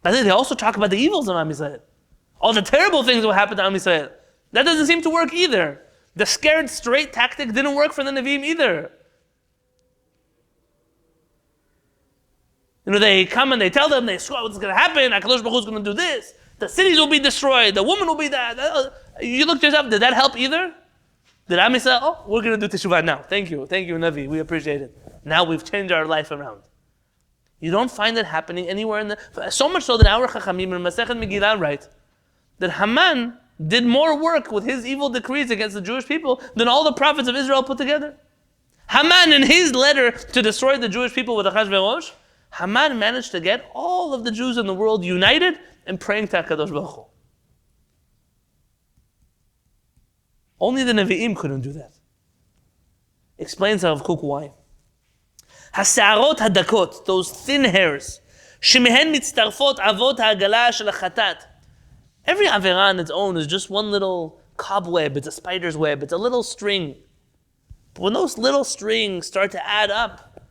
But then they also talk about the evils of Am Yisrael. All the terrible things that will happen to Am Yisrael. That doesn't seem to work either. The scared straight tactic didn't work for the Nevi'im either. They come and they tell them, they swear what's going to happen, HaKadosh Baruch Hu is going to do this. The cities will be destroyed. The woman will be that. You look to yourself, did that help either? Did Am Yisrael, we're going to do teshuvah now. Thank you, Navi. We appreciate it. Now we've changed our life around. You don't find it happening anywhere in the... So much so that our Chachamim in Masechet Megillah write that Haman did more work with his evil decrees against the Jewish people than all the prophets of Israel put together. Haman, in his letter to destroy the Jewish people with Achashverosh, Haman managed to get all of the Jews in the world united and praying to HaKadosh Baruch Hu. Only the Nevi'im couldn't do that. Explains Rav Kook why. Hasa'arot hadakot, those thin hairs, shemehen mitztarfot avot ha'agala shel hachatat. Every avera on its own is just one little cobweb, it's a spider's web, it's a little string. But when those little strings start to add up,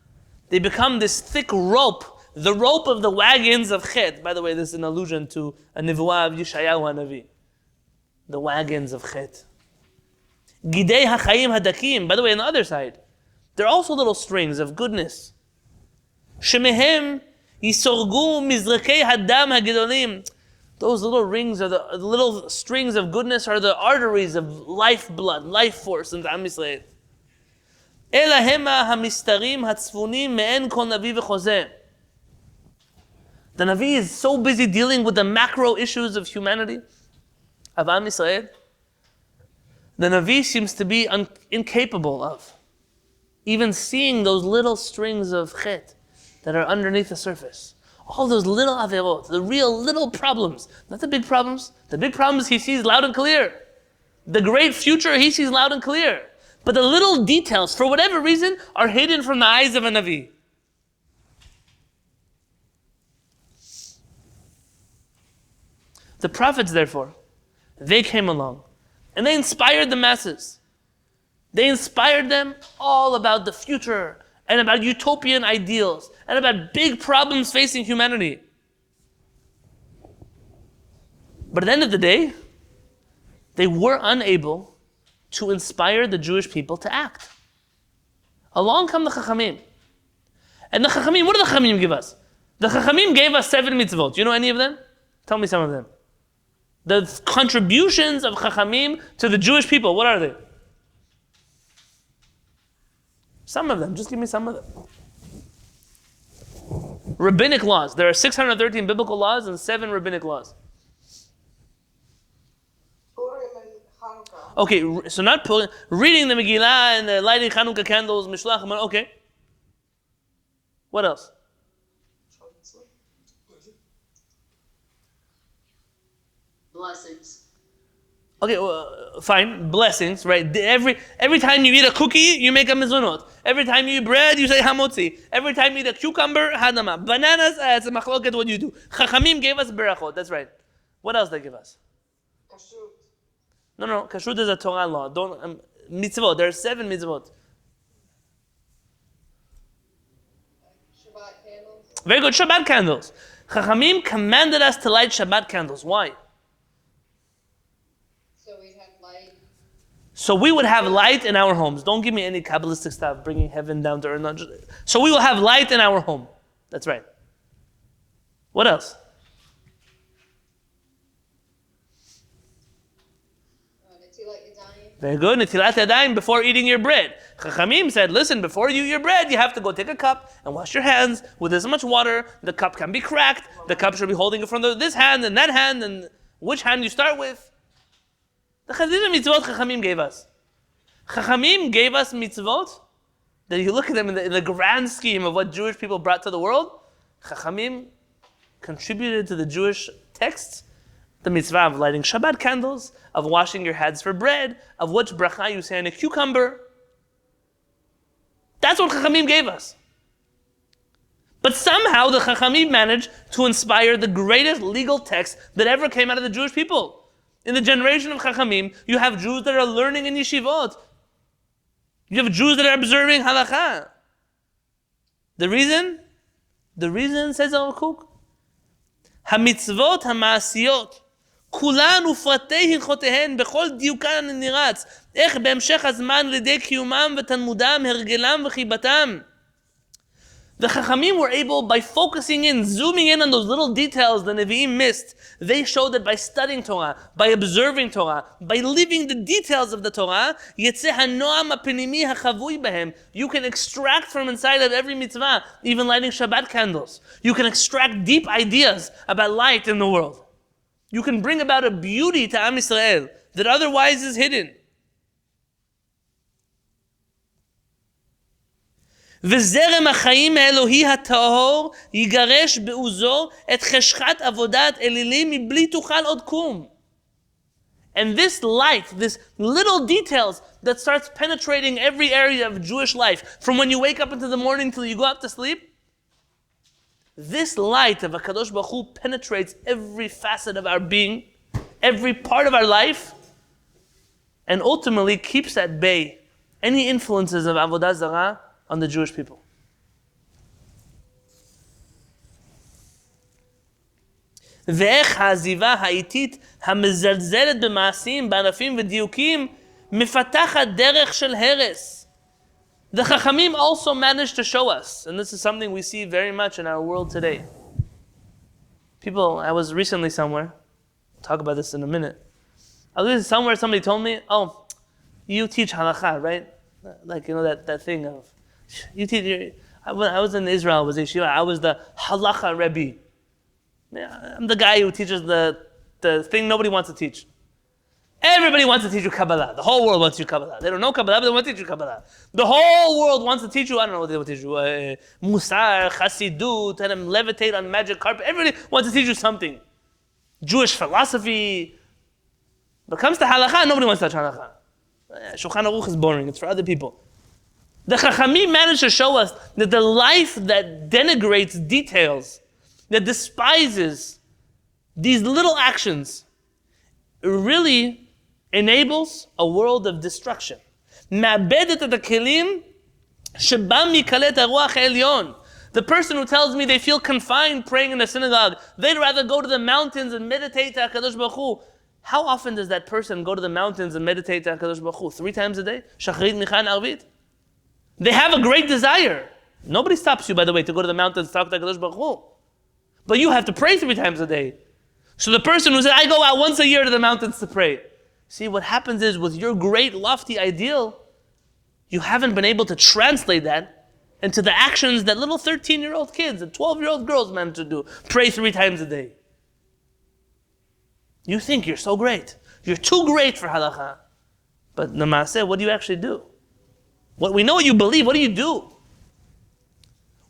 they become this thick rope, the rope of the wagons of Chet. By the way, this is an allusion to a Nevuah of Yeshayahu HaNavi. The wagons of Chet. Gidei HaChaim HaDakim. By the way, on the other side, they're also little strings of goodness. Shemehem Yisorgu Mizrakei Hadam HaGedolim. Those little rings are the little strings of goodness are the arteries of life blood, life force in Am Yisrael. Elahema hamistarim hatzfunim me'en kol navi v'chozeh. The Navi is so busy dealing with the macro issues of humanity, of Am Yisrael, the Navi seems to be incapable of even seeing those little strings of chet that are underneath the surface. All those little averot, the real little problems, not the big problems. The big problems he sees loud and clear. The great future he sees loud and clear. But the little details, for whatever reason, are hidden from the eyes of a Navi. The prophets, therefore, they came along and they inspired the masses. They inspired them all about the future and about utopian ideals and about big problems facing humanity. But at the end of the day, they were unable to inspire the Jewish people to act. Along come the Chachamim. And the Chachamim, what do the Chachamim give us? The Chachamim gave us 7 mitzvot. Do you know any of them? Tell me some of them. The contributions of Chachamim to the Jewish people, what are they? Some of them, just give me some of them. Rabbinic laws. There are 613 biblical laws and 7 rabbinic laws. Purim and Hanukkah. Okay, so not Purim, reading the Megillah and the lighting Hanukkah candles, Mishloach, okay. What else? Blessings. Okay, fine, blessings, right? Every time you eat a cookie, you make a mizunot. Every time you eat bread, you say hamotzi. Every time you eat a cucumber, hadama. Bananas, it's a machloket what you do. Chachamim gave us berachot, that's right. What else they give us? Kashrut. No, kashrut is a Torah law. Mitzvot, there are 7 mitzvot. Shabbat candles. Very good, Shabbat candles. Chachamim commanded us to light Shabbat candles. Why? So we'd have light. So we would have light in our homes. Don't give me any Kabbalistic stuff, bringing heaven down to earth. So we will have light in our home. That's right. What else? Netilat Yadayim. Very good. Netilat yadayim, before eating your bread. Chachamim said, listen, before you eat your bread, you have to go take a cup and wash your hands with this much water. The cup can be cracked. The cup should be holding it from this hand and that hand, and which hand you start with. The mitzvot Chachamim gave us. Chachamim gave us mitzvot that you look at them in the grand scheme of what Jewish people brought to the world. Chachamim contributed to the Jewish texts the mitzvah of lighting Shabbat candles, of washing your hands for bread, of which bracha you say on a cucumber. That's what Chachamim gave us. But somehow the Chachamim managed to inspire the greatest legal text that ever came out of the Jewish people. In the generation of Chachamim, you have Jews that are learning in yeshivot. You have Jews that are observing Halachah. The reason? The reason, says our Kook, HaMitzvot HaMa'asiyot כולן ופרטי הלכותיהן בכל דיוקן הנרץ, איך בהמשך הזמן לידי קיומם ותלמודם, הרגלם וחיבתם. The Chachamim were able, by focusing in, zooming in on those little details the Nevi'im missed, they showed that by studying Torah, by observing Torah, by living the details of the Torah, יצא הנועם הפנימי החבוי בהם. You can extract from inside of every mitzvah, even lighting Shabbat candles. You can extract deep ideas about light in the world. You can bring about a beauty to Am Yisrael that otherwise is hidden. וזרם החיים האלוהי הטהור יגרש בעוזו את חשכת עבודת אלילים מבלי תוכל עוד קום. And this light, this little details that starts penetrating every area of Jewish life, from when you wake up into the morning till you go up to sleep, this light of HaKadosh Baruch Hu penetrates every facet of our being, every part of our life, and ultimately keeps at bay any influences of Avodah Zarah on the Jewish people. ואיך העזיבה האיטית המזלזלת במעשים, בענפים ודיוקים מפתחת דרך של הרס. The Chachamim also managed to show us, and this is something we see very much in our world today. I was recently somewhere, I'll talk about this in a minute. I was somewhere, somebody told me, oh, you teach halachah, right? Like, that thing of, you teach, I was in Israel, was yeshiva, I was the halachah Rabbi. I'm the guy who teaches the thing nobody wants to teach. Everybody wants to teach you Kabbalah. The whole world wants to teach you Kabbalah. They don't know Kabbalah, but they want to teach you Kabbalah. The whole world wants to teach you, I don't know what they want to teach you, Musar, Chassidut, and levitate on magic carpet. Everybody wants to teach you something. Jewish philosophy. But it comes to Halachah, nobody wants to touch Halachah. Shulchan Aruch is boring, it's for other people. The Chachamim managed to show us that the life that denigrates details, that despises these little actions, really enables a world of destruction. The person who tells me they feel confined praying in a synagogue, they'd rather go to the mountains and meditate to HaKadosh Baruch Hu. How often does that person go to the mountains and meditate to HaKadosh Baruch Hu? 3 times a day? Shacharit, Mincha, and Arvit? They have a great desire. Nobody stops you, by the way, to go to the mountains and talk to HaKadosh Baruch Hu. But you have to pray 3 times a day. So the person who said, I go out once a year to the mountains to pray. See, what happens is with your great lofty ideal, you haven't been able to translate that into the actions that little 13-year-old kids and 12-year-old girls manage to do. Pray 3 times a day. You think you're so great. You're too great for halakha. But Namaseh, what do you actually do? What we know you believe, what do you do?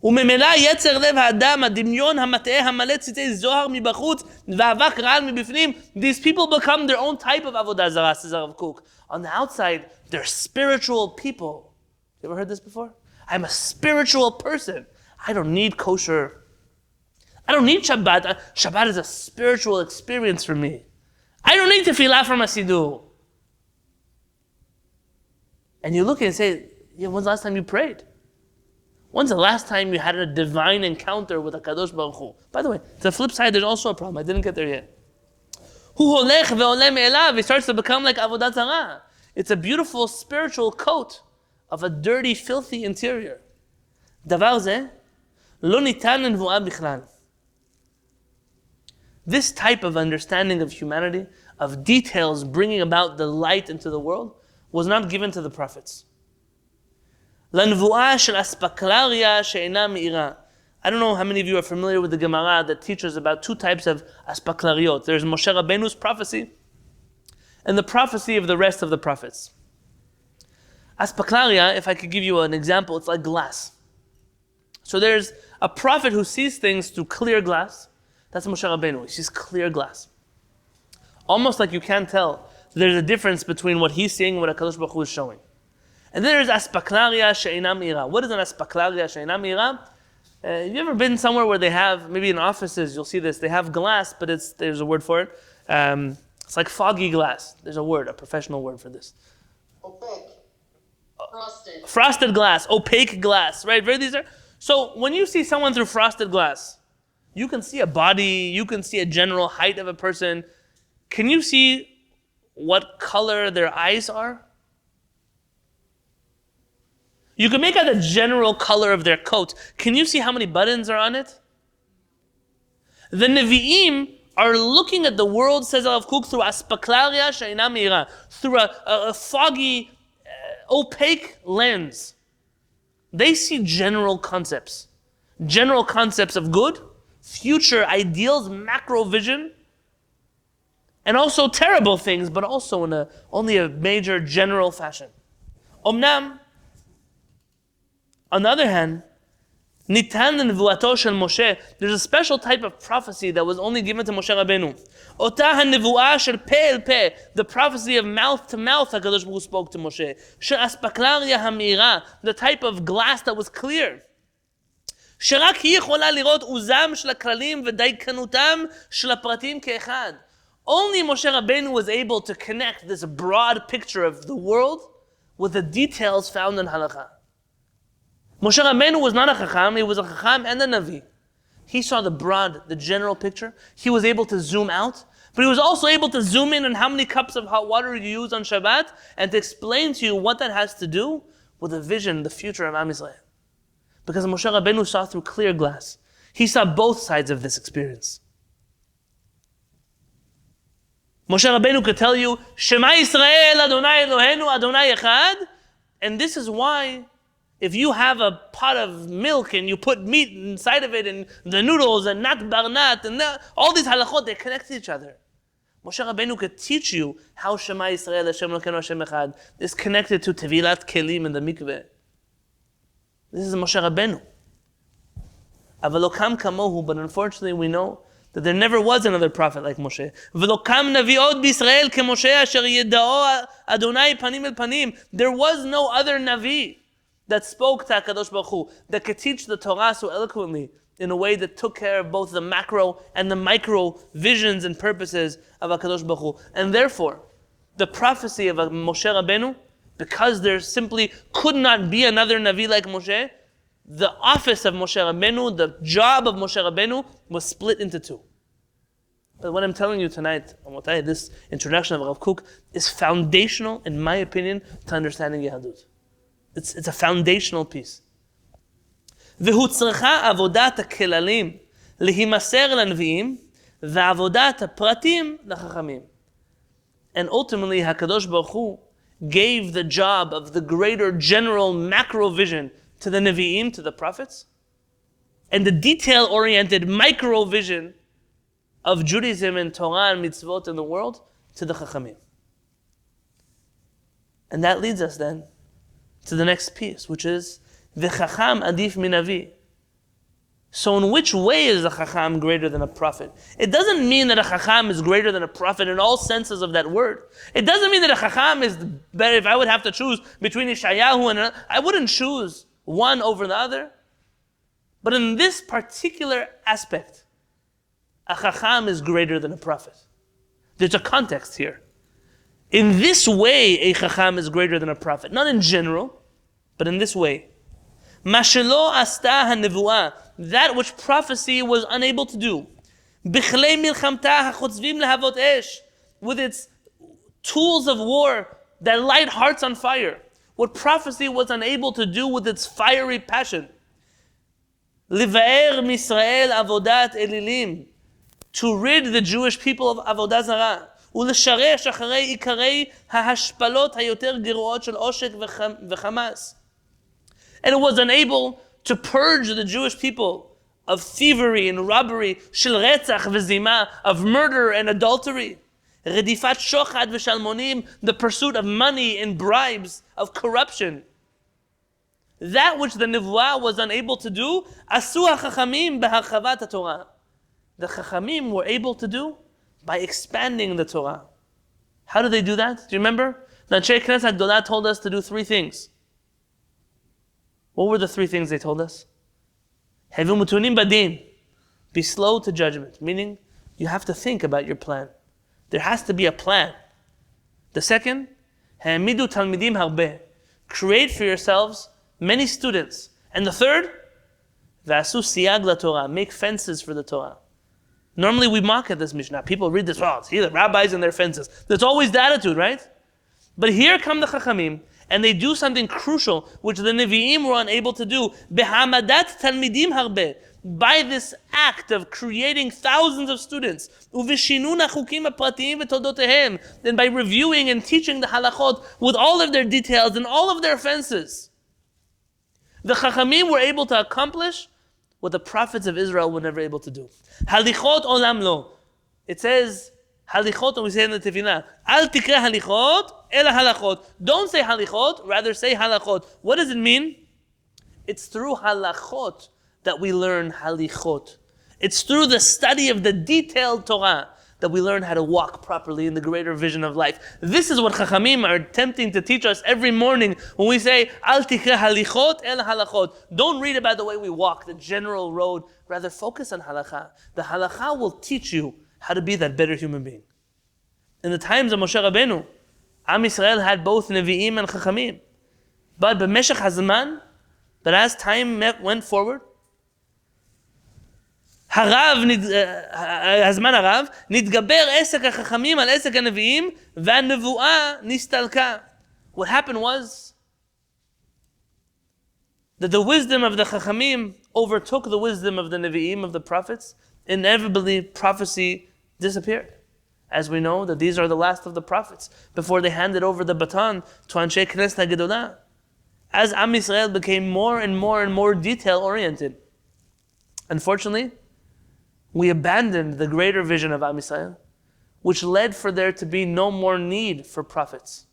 וממילא יצר לב האדם, הדמיון המטעה המלא ציצי זוהר מבחוץ ואבק רעל מבפנים. These people become their own type of Avodah Zarah, says Kook. On the outside, they're spiritual people. You ever heard this before? I'm a spiritual person. I don't need kosher. I don't need Shabbat. Shabbat is a spiritual experience for me. I don't need tefillah from a siddur. And you look and say, yeah, when's the last time you prayed? When's the last time you had a divine encounter with HaKadosh Baruch Hu? By the way, the flip side, there's also a problem. I didn't get there yet. Hu holech ve'oleh me'elav. It starts to become like Avodah Zarah. It's a beautiful spiritual coat of a dirty, filthy interior. Davar zeh lo nitan lenvuah bichlal. This type of understanding of humanity, of details bringing about the light into the world, was not given to the prophets. I don't know how many of you are familiar with the Gemara that teaches about 2 types of aspaklariot. There's Moshe Rabbeinu's prophecy and the prophecy of the rest of the prophets. Aspaklaria, if I could give you an example, it's like glass. So there's a prophet who sees things through clear glass. That's Moshe Rabbeinu. He sees clear glass. Almost like you can't tell. There's a difference between what he's seeing and what HaKadosh Baruch Hu is showing. And then there's aspaklaria she'ina me'ira. What is an aspaklaria she'ina me'ira? Have you ever been somewhere where they have, maybe in offices, you'll see this, they have glass, but there's a word for it. It's like foggy glass. There's a word, a professional word for this. Opaque. Frosted. Frosted glass, opaque glass, right? So when you see someone through frosted glass, you can see a body, you can see a general height of a person. Can you see what color their eyes are? You can make out the general color of their coat. Can you see how many buttons are on it? The Nevi'im are looking at the world, says Kook, through aspaklaria she'ina me'ira, through a foggy, opaque lens. They see general concepts of good, future ideals, macro vision, and also terrible things, but also in only a major general fashion. Omnam, on the other hand, Nitan nevuato shel Moshe, there's a special type of prophecy that was only given to Moshe Rabbeinu. Ota hanevuah shel peh el peh, the prophecy of mouth to mouth HaKadosh Baruch Hu spoke to Moshe. Shel aspaklaria hamira, the type of glass that was clear. שרק היא יכולה לראות עוזם של הכללים ודייקנותם של הפרטים כאחד. Only Moshe Rabbeinu was able to connect this broad picture of the world with the details found in Halachah. Moshe Rabbeinu was not a Chacham, he was a Chacham and a Navi. He saw the general picture. He was able to zoom out, but he was also able to zoom in on how many cups of hot water you use on Shabbat and to explain to you what that has to do with the vision, the future of Am Yisrael. Because Moshe Rabbeinu saw through clear glass. He saw both sides of this experience. Moshe Rabbeinu could tell you, Shema Yisrael Adonai Eloheinu Adonai Echad, and this is why if you have a pot of milk and you put meat inside of it and the noodles and nat barnat and all these halachot, they connect to each other. Moshe Rabbeinu could teach you how Shema Yisrael Hashem Elokeinu Hashem Echad is connected to Tevilat Kelim in the mikveh. This is Moshe Rabbeinu. Avalokam kamohu, but unfortunately we know that there never was another prophet like Moshe. Velokam naviot b'Yisrael ke Moshe asher yedao Adonai panim el panim. There was no other Navi that spoke to HaKadosh Baruch Hu, that could teach the Torah so eloquently in a way that took care of both the macro and the micro visions and purposes of HaKadosh Baruch Hu. And therefore, the prophecy of Moshe Rabbeinu, because there simply could not be another Navi like Moshe, the office of Moshe Rabbeinu, the job of Moshe Rabbeinu was split into two. But what I'm telling you tonight, this introduction of Rav Kook, is foundational, in my opinion, to understanding Yahadut. It's a foundational piece. והוצרכה עבודת הכללים להימסר לנביאים ועבודת הפרטים לחכמים. And ultimately, HaKadosh Baruch Hu gave the job of the greater general macro vision to the Nevi'im, to the prophets, and the detail-oriented micro vision of Judaism and Torah and mitzvot in the world to the Chachamim. And that leads us then to the next piece, which is V'chacham adif minavi. So in which way is a Chacham greater than a prophet? It doesn't mean that a Chacham is greater than a prophet in all senses of that word. It doesn't mean that a Chacham is better. If I would have to choose between Yeshayahu and another, I wouldn't choose one over the other. But in this particular aspect, a Chacham is greater than a prophet. There's a context here. In this way, a Chacham is greater than a prophet. Not in general, but in this way. Mashelo asta hanevuah, that which prophecy was unable to do. Bichlei milchamta hachotzvim lehavot esh, with its tools of war that light hearts on fire. What prophecy was unable to do with its fiery passion. Livaer misrael avodat elilim, to rid the Jewish people of Avodah Zarah. ולשרש אחרי עיקרי ההשפלות היותר גרועות של עושק וחמאס. And it was unable to purge the Jewish people of thievery and robbery, של רצח וזימה, of murder and adultery. רדיפת שוחד ושלמונים, the pursuit of money and bribes, of corruption. That which the Nevuah was unable to do, עשו החכמים בהרחבת התורה. The Chachamim were able to do by expanding the Torah. How did they do that? Do you remember? The Ansheh Kenesset HaGedolah told us to do three things. What were the three things they told us? Hevu mutunim badin. Be slow to judgment. Meaning, you have to think about your plan. There has to be a plan. The second, ha'amidu talmidim harbe. Create for yourselves many students. And the third, v'asu siyag la Torah. Make fences for the Torah. Normally we mock at this Mishnah. People read this, oh, see the rabbis and their fences. That's always the attitude, right? But here come the Chachamim, and they do something crucial, which the Nevi'im were unable to do. Behamadat talmidim harbe. By this act of creating thousands of students. Uveshinun hachukim hapratiyim v'toldotehem. Then by reviewing and teaching the halachot with all of their details and all of their offenses. The Chachamim were able to accomplish what the prophets of Israel were never able to do. Halichot olam lo. It says halichot, and we say in the Tefillah, al tikra halichot, ela halachot. Don't say halichot, rather say halachot. What does it mean? It's through halachot that we learn halichot. It's through the study of the detailed Torah that we learn how to walk properly in the greater vision of life. This is what Chachamim are attempting to teach us every morning when we say, Al tikra halichot el halachot. Don't read about the way we walk, the general road. Rather focus on halachah. The halachah will teach you how to be that better human being. In the times of Moshe Rabbeinu, Am Yisrael had both Nevi'im and Chachamim. But b'meshech hazman, that as time went forward, הזמן הרב, נתגבר עסק החכמים על עסק הנביאים, והנבואה נסתלקה. What happened was that the wisdom of the Chachamim overtook the wisdom of the Nevi'im, of the prophets. Inevitably, prophecy disappeared. As we know that these are the last of the prophets, before they handed over the baton to Ansheh Kenesset HaGedolah. As Am Yisrael became more and more detail-oriented, unfortunately, we abandoned the greater vision of Am Yisrael. which led for there to be no more need for prophets.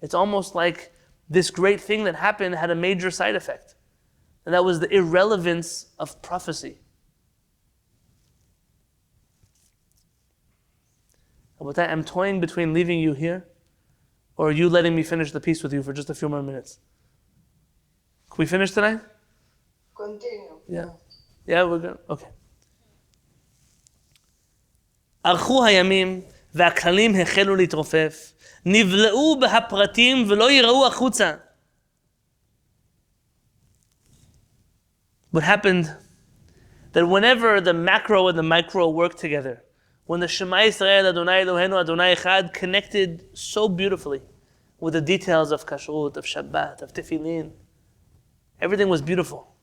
It's almost like this great thing that happened had a major side effect. And that was the irrelevance of prophecy. I'm toying between leaving you here or you letting me finish the piece with you for just a few more minutes. Can we finish tonight? Continue. Yeah. Yeah, we're good. Okay. ערכו הימים והכלים החלו להתרופף, נבלעו בהפרטים ולא יראו החוצה. What happened, that whenever the macro and the micro work together, when the Shema Yisrael Adonai Eloheinu Adonai Echad connected so beautifully with the details of kashrut, of Shabbat, of tefillin, everything was beautiful.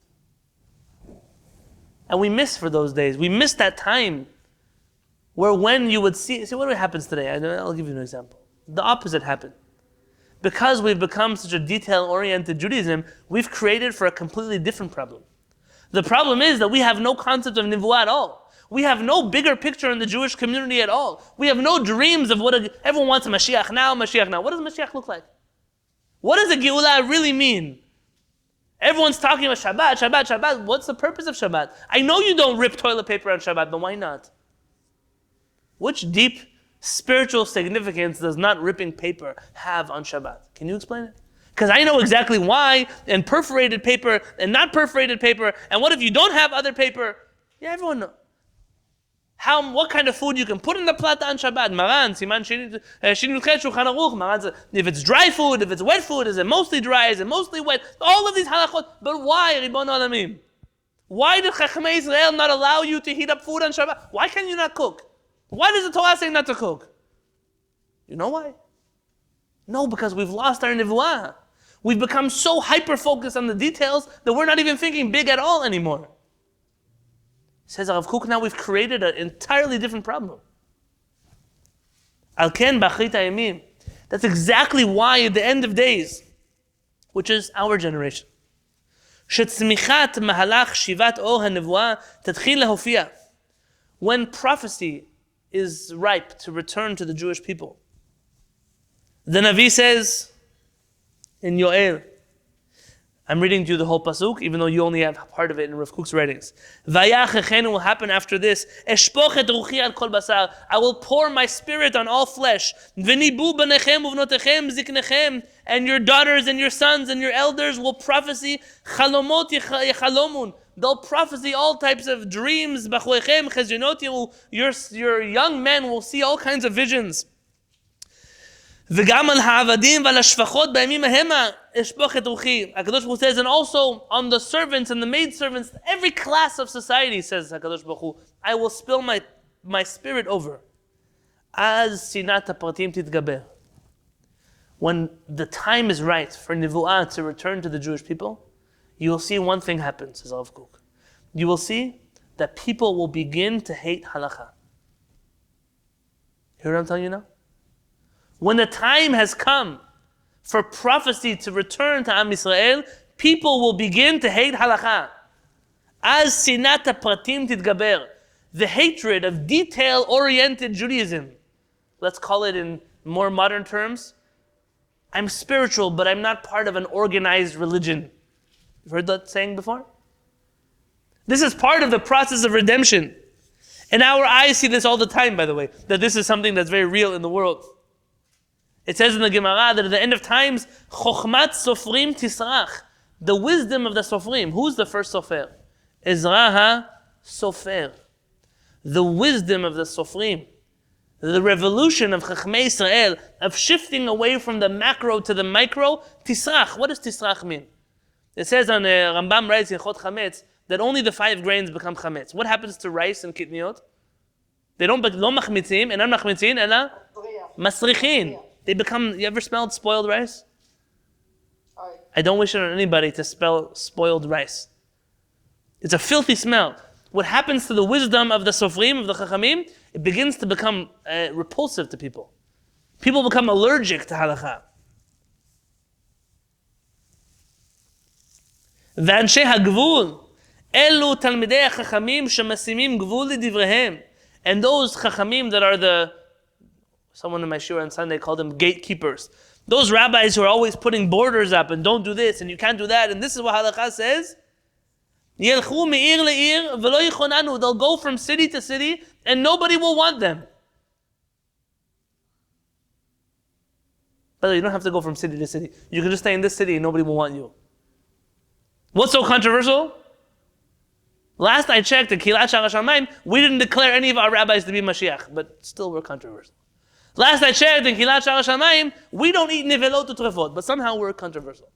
And we miss for those days. We miss that time where when you would see what happens today? I'll give you an example. The opposite happened. Because we've become such a detail-oriented Judaism, we've created for a completely different problem. The problem is that we have no concept of nivuah at all. We have no bigger picture in the Jewish community at all. We have no dreams of everyone wants a Mashiach now, Mashiach now. What does Mashiach look like? What does a Geulah really mean? Everyone's talking about Shabbat, Shabbat, Shabbat. What's the purpose of Shabbat? I know you don't rip toilet paper on Shabbat, but why not? Which deep spiritual significance does not ripping paper have on Shabbat? Can you explain it? Because I know exactly why, and perforated paper, and not perforated paper, and what if you don't have other paper? Yeah, everyone knows. What kind of food you can put in the plata on Shabbat? Maran, Siman Shin Shulchan Aruch. Maran says, if it's dry food, if it's wet food, is it mostly dry, is it mostly wet? All of these halachot. But why, Ribbon Olamim? Why did Chachamim Israel not allow you to heat up food on Shabbat? Why can you not cook? Why does the Torah say not to cook? You know why? No, because we've lost our nivuah. We've become so hyper-focused on the details that we're not even thinking big at all anymore. Says Rav Kook, now we've created an entirely different problem. Al ken b'achrit hayamim. That's exactly why at the end of days, which is our generation, shetzmichat mahalach shivat or hanevuah tatchil lahofia. When prophecy is ripe to return to the Jewish people, the Navi says in Yoel, I'm reading to you the whole pasuk, even though you only have part of it in Rav Kook's writings. Vayach will happen after this. Eshpoch et ruchi al kol basar. I will pour my spirit on all flesh. V'nibu b'nechem uvnotechem ziknechem. And your daughters and your sons and your elders will prophesy. Chalomot yechalomun. They'll prophesy all types of dreams. B'choechem chezionot. Your young men will see all kinds of visions. וגם על העבדים ועל השפחות בימים המה אשפוך את רוחי. HaKadosh Baruch Hu says, and also on the servants and the maidservants, every class of society, says HaKadosh Baruch Hu, I will spill my spirit over. אז שנאת הפרטים תתגבר. When the time is right for nivuah to return to the Jewish people, you will see one thing happen, says Rav Kook. You will see that people will begin to hate halachah. Hear what I'm telling you now? When the time has come for prophecy to return to Am Yisrael, people will begin to hate halakha. As sinat pratim titgaber, the hatred of detail-oriented Judaism. Let's call it in more modern terms. I'm spiritual, but I'm not part of an organized religion. You've heard that saying before? This is part of the process of redemption. And our eyes see this all the time, by the way, that this is something that's very real in the world. It says in the Gemara that at the end of times, Chochmat Sofrim Tisrach, the wisdom of the Sofrim. Who's the first Sofer? Ezra HaSofer. The wisdom of the Sofrim. The revolution of Chachmei Israel, of shifting away from the macro to the micro. Tisrach. What does Tisrach mean? It says on Rambam writes in Chot Chametz that only the 5 grains become Chametz. What happens to rice and kitniot? They don't machmitzim, and not machmitzin, ela masrichin. They become, you ever smelled spoiled rice? I don't wish it on anybody to smell spoiled rice. It's a filthy smell. What happens to the wisdom of the Sofrim, of the Chachamim, it begins to become repulsive to people. People become allergic to halakha. ואנשי הגבול, אלו תלמידי החכמים שמשימים גבול לדבריהם. And those Chachamim that are the Someone in my shiur on Sunday called them gatekeepers. Those rabbis who are always putting borders up and don't do this and you can't do that. And this is what Halachah says. Yelchu me'ir le'ir v'lo yichonanu. They'll go from city to city and nobody will want them. By the way, you don't have to go from city to city. You can just stay in this city and nobody will want you. What's so controversial? Last I checked, in Kilat Shara Shamayim, we didn't declare any of our rabbis to be Mashiach, but still we're controversial. Last I checked, in Kilat Shara Shamayim, we don't eat nivelot utrefot, but somehow we're controversial.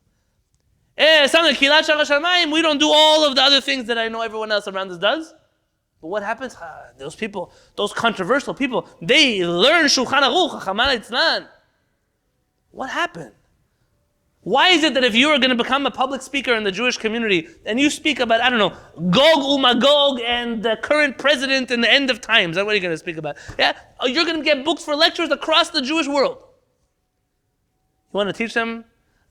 Some in Kilat Shara Shamayim, we don't do all of the other things that I know everyone else around us does. But what happens? Those people, those controversial people, they learn Shulchan Aruch, Chachamim Itzlan. What happened? Why is it that if you are going to become a public speaker in the Jewish community and you speak about, I don't know, Gog uMagog and the current president in the end of times, that's what you're going to speak about. Yeah, you're going to get booked for lectures across the Jewish world. You want to teach them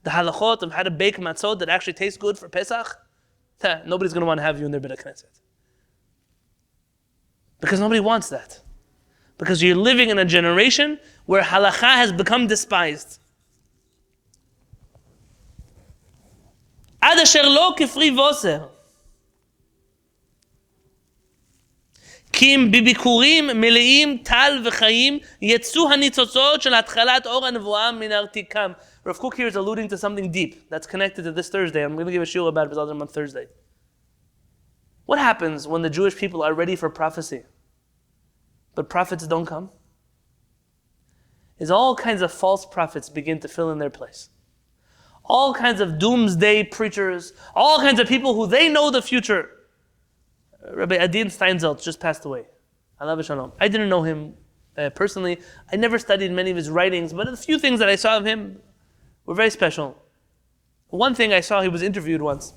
the halachot of how to bake matzot that actually taste good for Pesach? Nobody's going to want to have you in their Beit HaKnesset. Because nobody wants that. Because you're living in a generation where halakha has become despised. עד אשר לא כפרי בוסר. כי אם בביקורים מלאים טל וחיים יצאו הניצוצות של התחלת אור הנבואה מן ארתיקם. Rav Kook here is alluding to something deep that's connected to this Thursday. I'm going to give a shiur about it on Thursday. What happens when the Jewish people are ready for prophecy, but prophets don't come? Is all kinds of false prophets begin to fill in their place. All kinds of doomsday preachers, all kinds of people who they know the future. Rabbi Adin Steinzelt just passed away. Alav Shalom. I didn't know him personally. I never studied many of his writings, but a few things that I saw of him were very special. One thing I saw, he was interviewed once.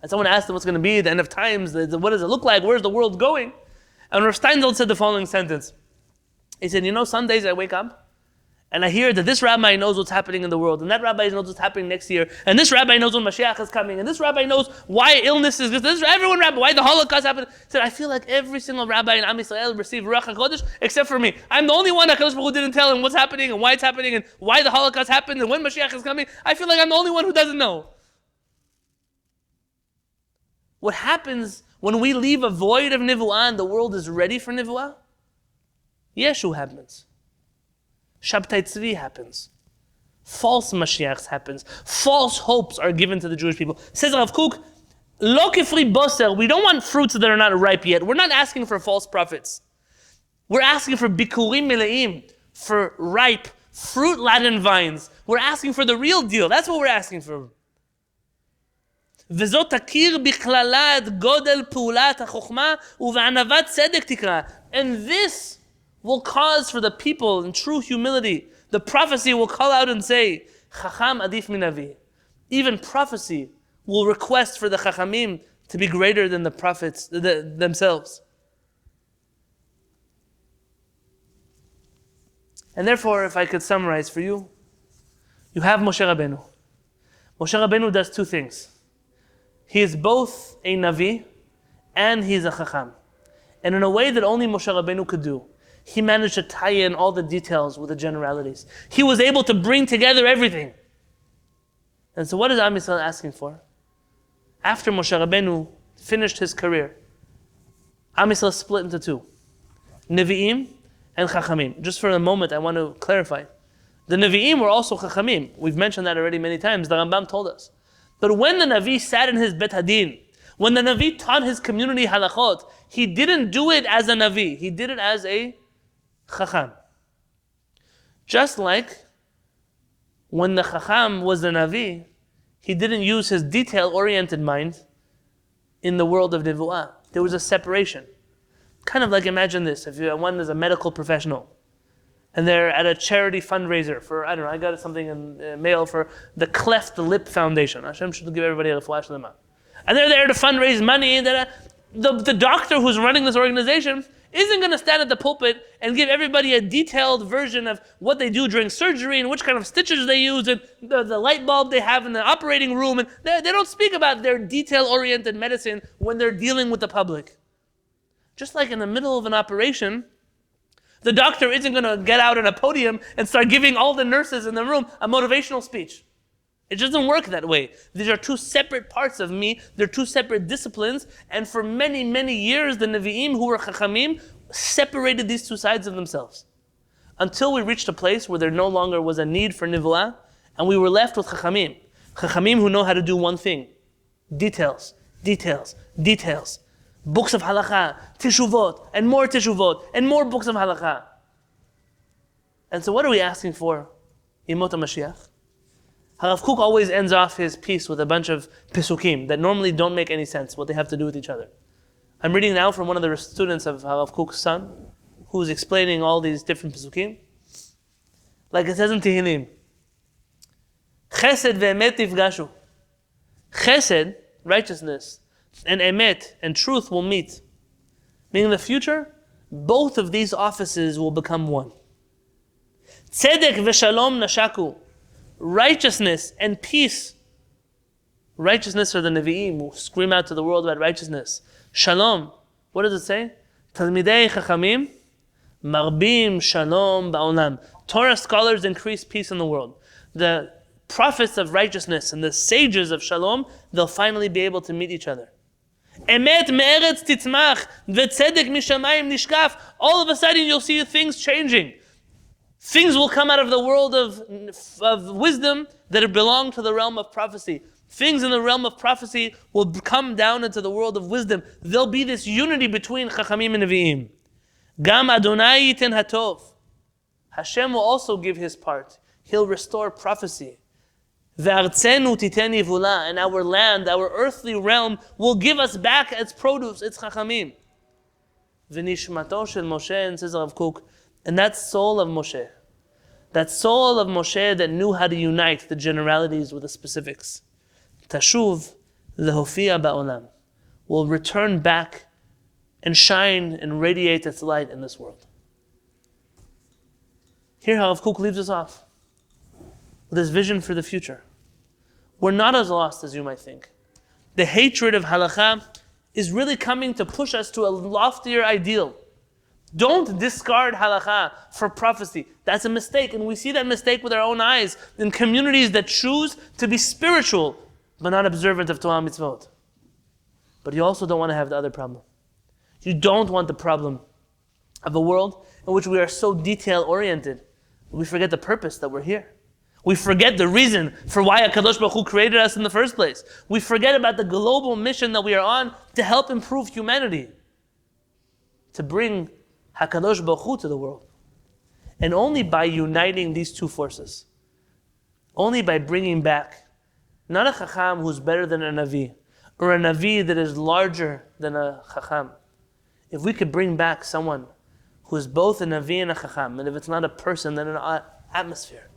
And someone asked him what's going to be the end of times, what does it look like, where's the world going? And Rav Steinzelt said the following sentence. He said, some days I wake up, and I hear that this rabbi knows what's happening in the world, and that rabbi knows what's happening next year, and this rabbi knows when Mashiach is coming, and this rabbi knows why illness is this. Everyone rabbi, why the Holocaust happened. He said, I feel like every single rabbi in Am Yisrael received Ruach HaKodesh except for me. I'm the only one HaKadosh Baruch Hu didn't tell him what's happening and why it's happening and why the Holocaust happened and when Mashiach is coming. I feel like I'm the only one who doesn't know. What happens when we leave a void of Nivu'ah and the world is ready for Nivu'ah? Yeshu happens. Shabtai Tzvi happens. False Mashiachs happens. False hopes are given to the Jewish people. Says Rav Kook, Lo kefri boser, we don't want fruits that are not ripe yet. We're not asking for false prophets. We're asking for bikurim meleim, for ripe, fruit-laden vines. We're asking for the real deal. That's what we're asking for. וזאת תכיר בכללה את גודל פעולת החוכמה ובענוות צדק תקרא. And this will cause for the people in true humility. The prophecy will call out and say, Chacham adif min Navi. Even prophecy will request for the Chachamim to be greater than the prophets themselves. And therefore, if I could summarize for you, you have Moshe Rabbeinu. Moshe Rabbeinu does two things. He is both a Navi and he's a Chacham. And in a way that only Moshe Rabbeinu could do, he managed to tie in all the details with the generalities. He was able to bring together everything. And so what is Am Yisrael asking for? After Moshe Rabbeinu finished his career, Am Yisrael split into two. Nevi'im and Chachamim. Just for a moment, I want to clarify. The Nevi'im were also Chachamim. We've mentioned that already many times. The Rambam told us. But when the Navi sat in his Bet Hadin, when the Navi taught his community halachot, he didn't do it as a Navi. He did it as a Chacham. Just like when the Chacham was the Navi, he didn't use his detail-oriented mind in the world of Nivu'ah. There was a separation. Kind of like, imagine this, if one is a medical professional, and they're at a charity fundraiser for, I don't know, I got something in mail for the Cleft Lip Foundation. Hashem should give everybody a flash of them out. And they're there to fundraise money, and the doctor who's running this organization isn't going to stand at the pulpit and give everybody a detailed version of what they do during surgery and which kind of stitches they use and the light bulb they have in the operating room. And they don't speak about their detail-oriented medicine when they're dealing with the public. Just like in the middle of an operation, The doctor isn't going to get out on a podium and start giving all the nurses in the room a motivational speech. It doesn't work that way. These are two separate parts of me. They're two separate disciplines. And for many, many years, the Nevi'im, who were Chachamim, separated these two sides of themselves. Until we reached a place where there no longer was a need for Nivuah, and we were left with Chachamim. Chachamim who know how to do one thing. Details, details, details. Books of Halachah, Teshuvot, and more books of Halachah. And so what are we asking for? Yemot HaMashiach. Harav Kook always ends off his piece with a bunch of Pesukim that normally don't make any sense, what they have to do with each other. I'm reading now from one of the students of Harav Kook's son, who's explaining all these different Pesukim. Like it says in Tehillim, Chesed ve'emet tifgashu. Chesed, righteousness, and emet, and truth will meet. Meaning in the future, both of these offices will become one. Tzedek v'shalom nashaku. Righteousness and peace. Righteousness are the Nevi'im who scream out to the world about righteousness. Shalom. What does it say? Talmidei Chachamim marbim shalom ba'olam. Torah scholars increase peace in the world. The prophets of righteousness and the sages of shalom, they'll finally be able to meet each other. Emet me'eretz titzmach v'tzedek mishamayim nishkaf. All of a sudden you'll see things changing. Things will come out of the world of wisdom that belong to the realm of prophecy. Things in the realm of prophecy will come down into the world of wisdom. There'll be this unity between Chachamim and Nevi'im. Gam Adonai yiten hatov. Hashem will also give his part. He'll restore prophecy. Ve'artzenu titen yivula. And our land, our earthly realm, will give us back its produce, its Chachamim. V'nishmato shel Moshe, and says Rav Kook, and that soul of Moshe, that soul of Moshe that knew how to unite the generalities with the specifics, Tashuv lehofia ba'olam, will return back and shine and radiate its light in this world. Here how Rav Kook leaves us off with this vision for the future. We're not as lost as you might think. The hatred of halakha is really coming to push us to a loftier ideal. Don't discard halakha for prophecy. That's a mistake, and we see that mistake with our own eyes in communities that choose to be spiritual but not observant of Torah mitzvot. But you also don't want to have the other problem. You don't want the problem of a world in which we are so detail-oriented, we forget the purpose that we're here. We forget the reason for why HaKadosh Baruch Hu created us in the first place. We forget about the global mission that we are on to help improve humanity, to bring HaKadosh Baruch Hu to the world. And only by uniting these two forces, only by bringing back not a Chacham who's better than a Navi, or a Navi that is larger than a Chacham. If we could bring back someone who is both a Navi and a Chacham, and if it's not a person, then an atmosphere,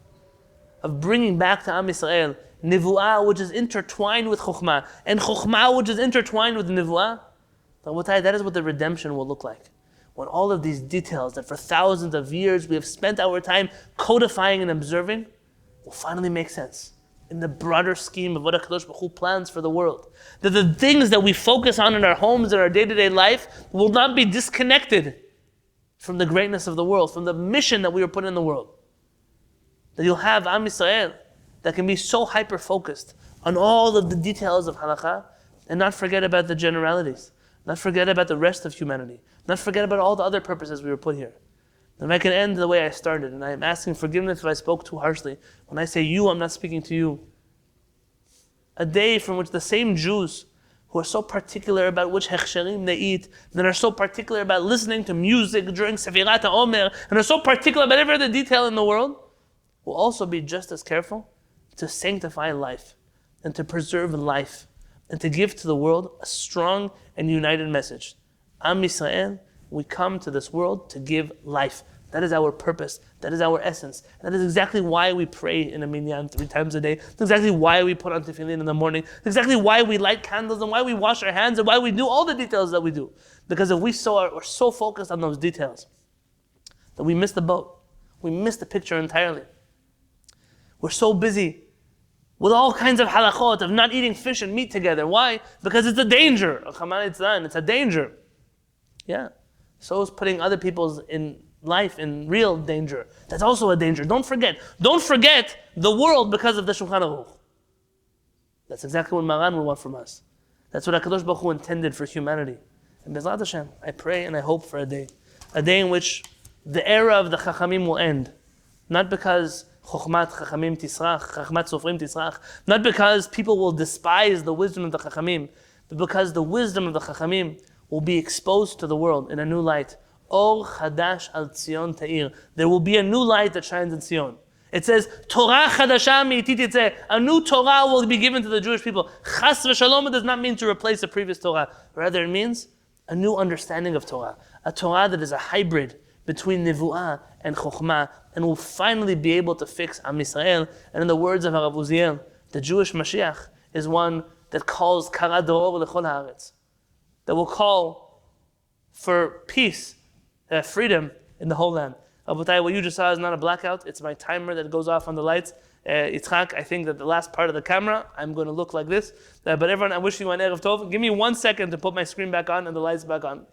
of bringing back to Am Yisrael Nivuah which is intertwined with Chokhmah, and Chokhmah which is intertwined with Nivuah, that is what the redemption will look like. When all of these details that for thousands of years we have spent our time codifying and observing will finally make sense in the broader scheme of what HaKadosh Baruch Hu plans for the world. That the things that we focus on in our homes and our day-to-day life will not be disconnected from the greatness of the world, from the mission that we were put in the world. That you'll have Am Yisrael that can be so hyper-focused on all of the details of halakha and not forget about the generalities, not forget about the rest of humanity, not forget about all the other purposes we were put here. And I can end the way I started, and I am asking forgiveness if I spoke too harshly. When I say you, I'm not speaking to you. A day from which the same Jews who are so particular about which hechsherim they eat, that are so particular about listening to music during Sefirat HaOmer, and are so particular about every other detail in the world, will also be just as careful to sanctify life, and to preserve life, and to give to the world a strong and united message. Am Yisrael, we come to this world to give life. That is our purpose. That is our essence. That is exactly why we pray in a minyan 3 times a day. That's exactly why we put on tefillin in the morning. That's exactly why we light candles and why we wash our hands and why we do all the details that we do. Because if we're so focused on those details that we miss the boat. We miss the picture entirely. We're so busy with all kinds of halachot of not eating fish and meat together. Why? Because it's a danger. It's a danger. Yeah. So is putting other people's in life in real danger. That's also a danger. Don't forget the world because of the Shulchan Aruch. That's exactly what Maran will want from us. That's what HaKadosh Baruch Hu intended for humanity. And Bezrat Hashem, I pray and I hope for a day in which the era of the Chachamim will end. Not because Chokhmat Chachamim Tisrach, Chokhmat Sofrim Tisrach, not because people will despise the wisdom of the Chachamim, but because the wisdom of the Chachamim will be exposed to the world in a new light. Or Chadash al Tzion Ta'ir. There will be a new light that shines in Tzion. It says, Torah Chadasha Me'iti Titzeh. A new Torah will be given to the Jewish people. Chas v'shalom does not mean to replace a previous Torah. Rather, it means a new understanding of Torah. A Torah that is a hybrid between Nevu'ah and Chokhmah, and will finally be able to fix Am Yisrael. And in the words of Rav Uziel, the Jewish Mashiach is one that calls Kara Doror L'chol Haaretz, that will call for peace, freedom in the whole land. Rabotai, what you just saw is not a blackout. It's my timer that goes off on the lights. Yitzchak, I think that the last part of the camera, I'm going to look like this. But everyone, I wish you an Erev Tov. Give me 1 second to put my screen back on and the lights back on.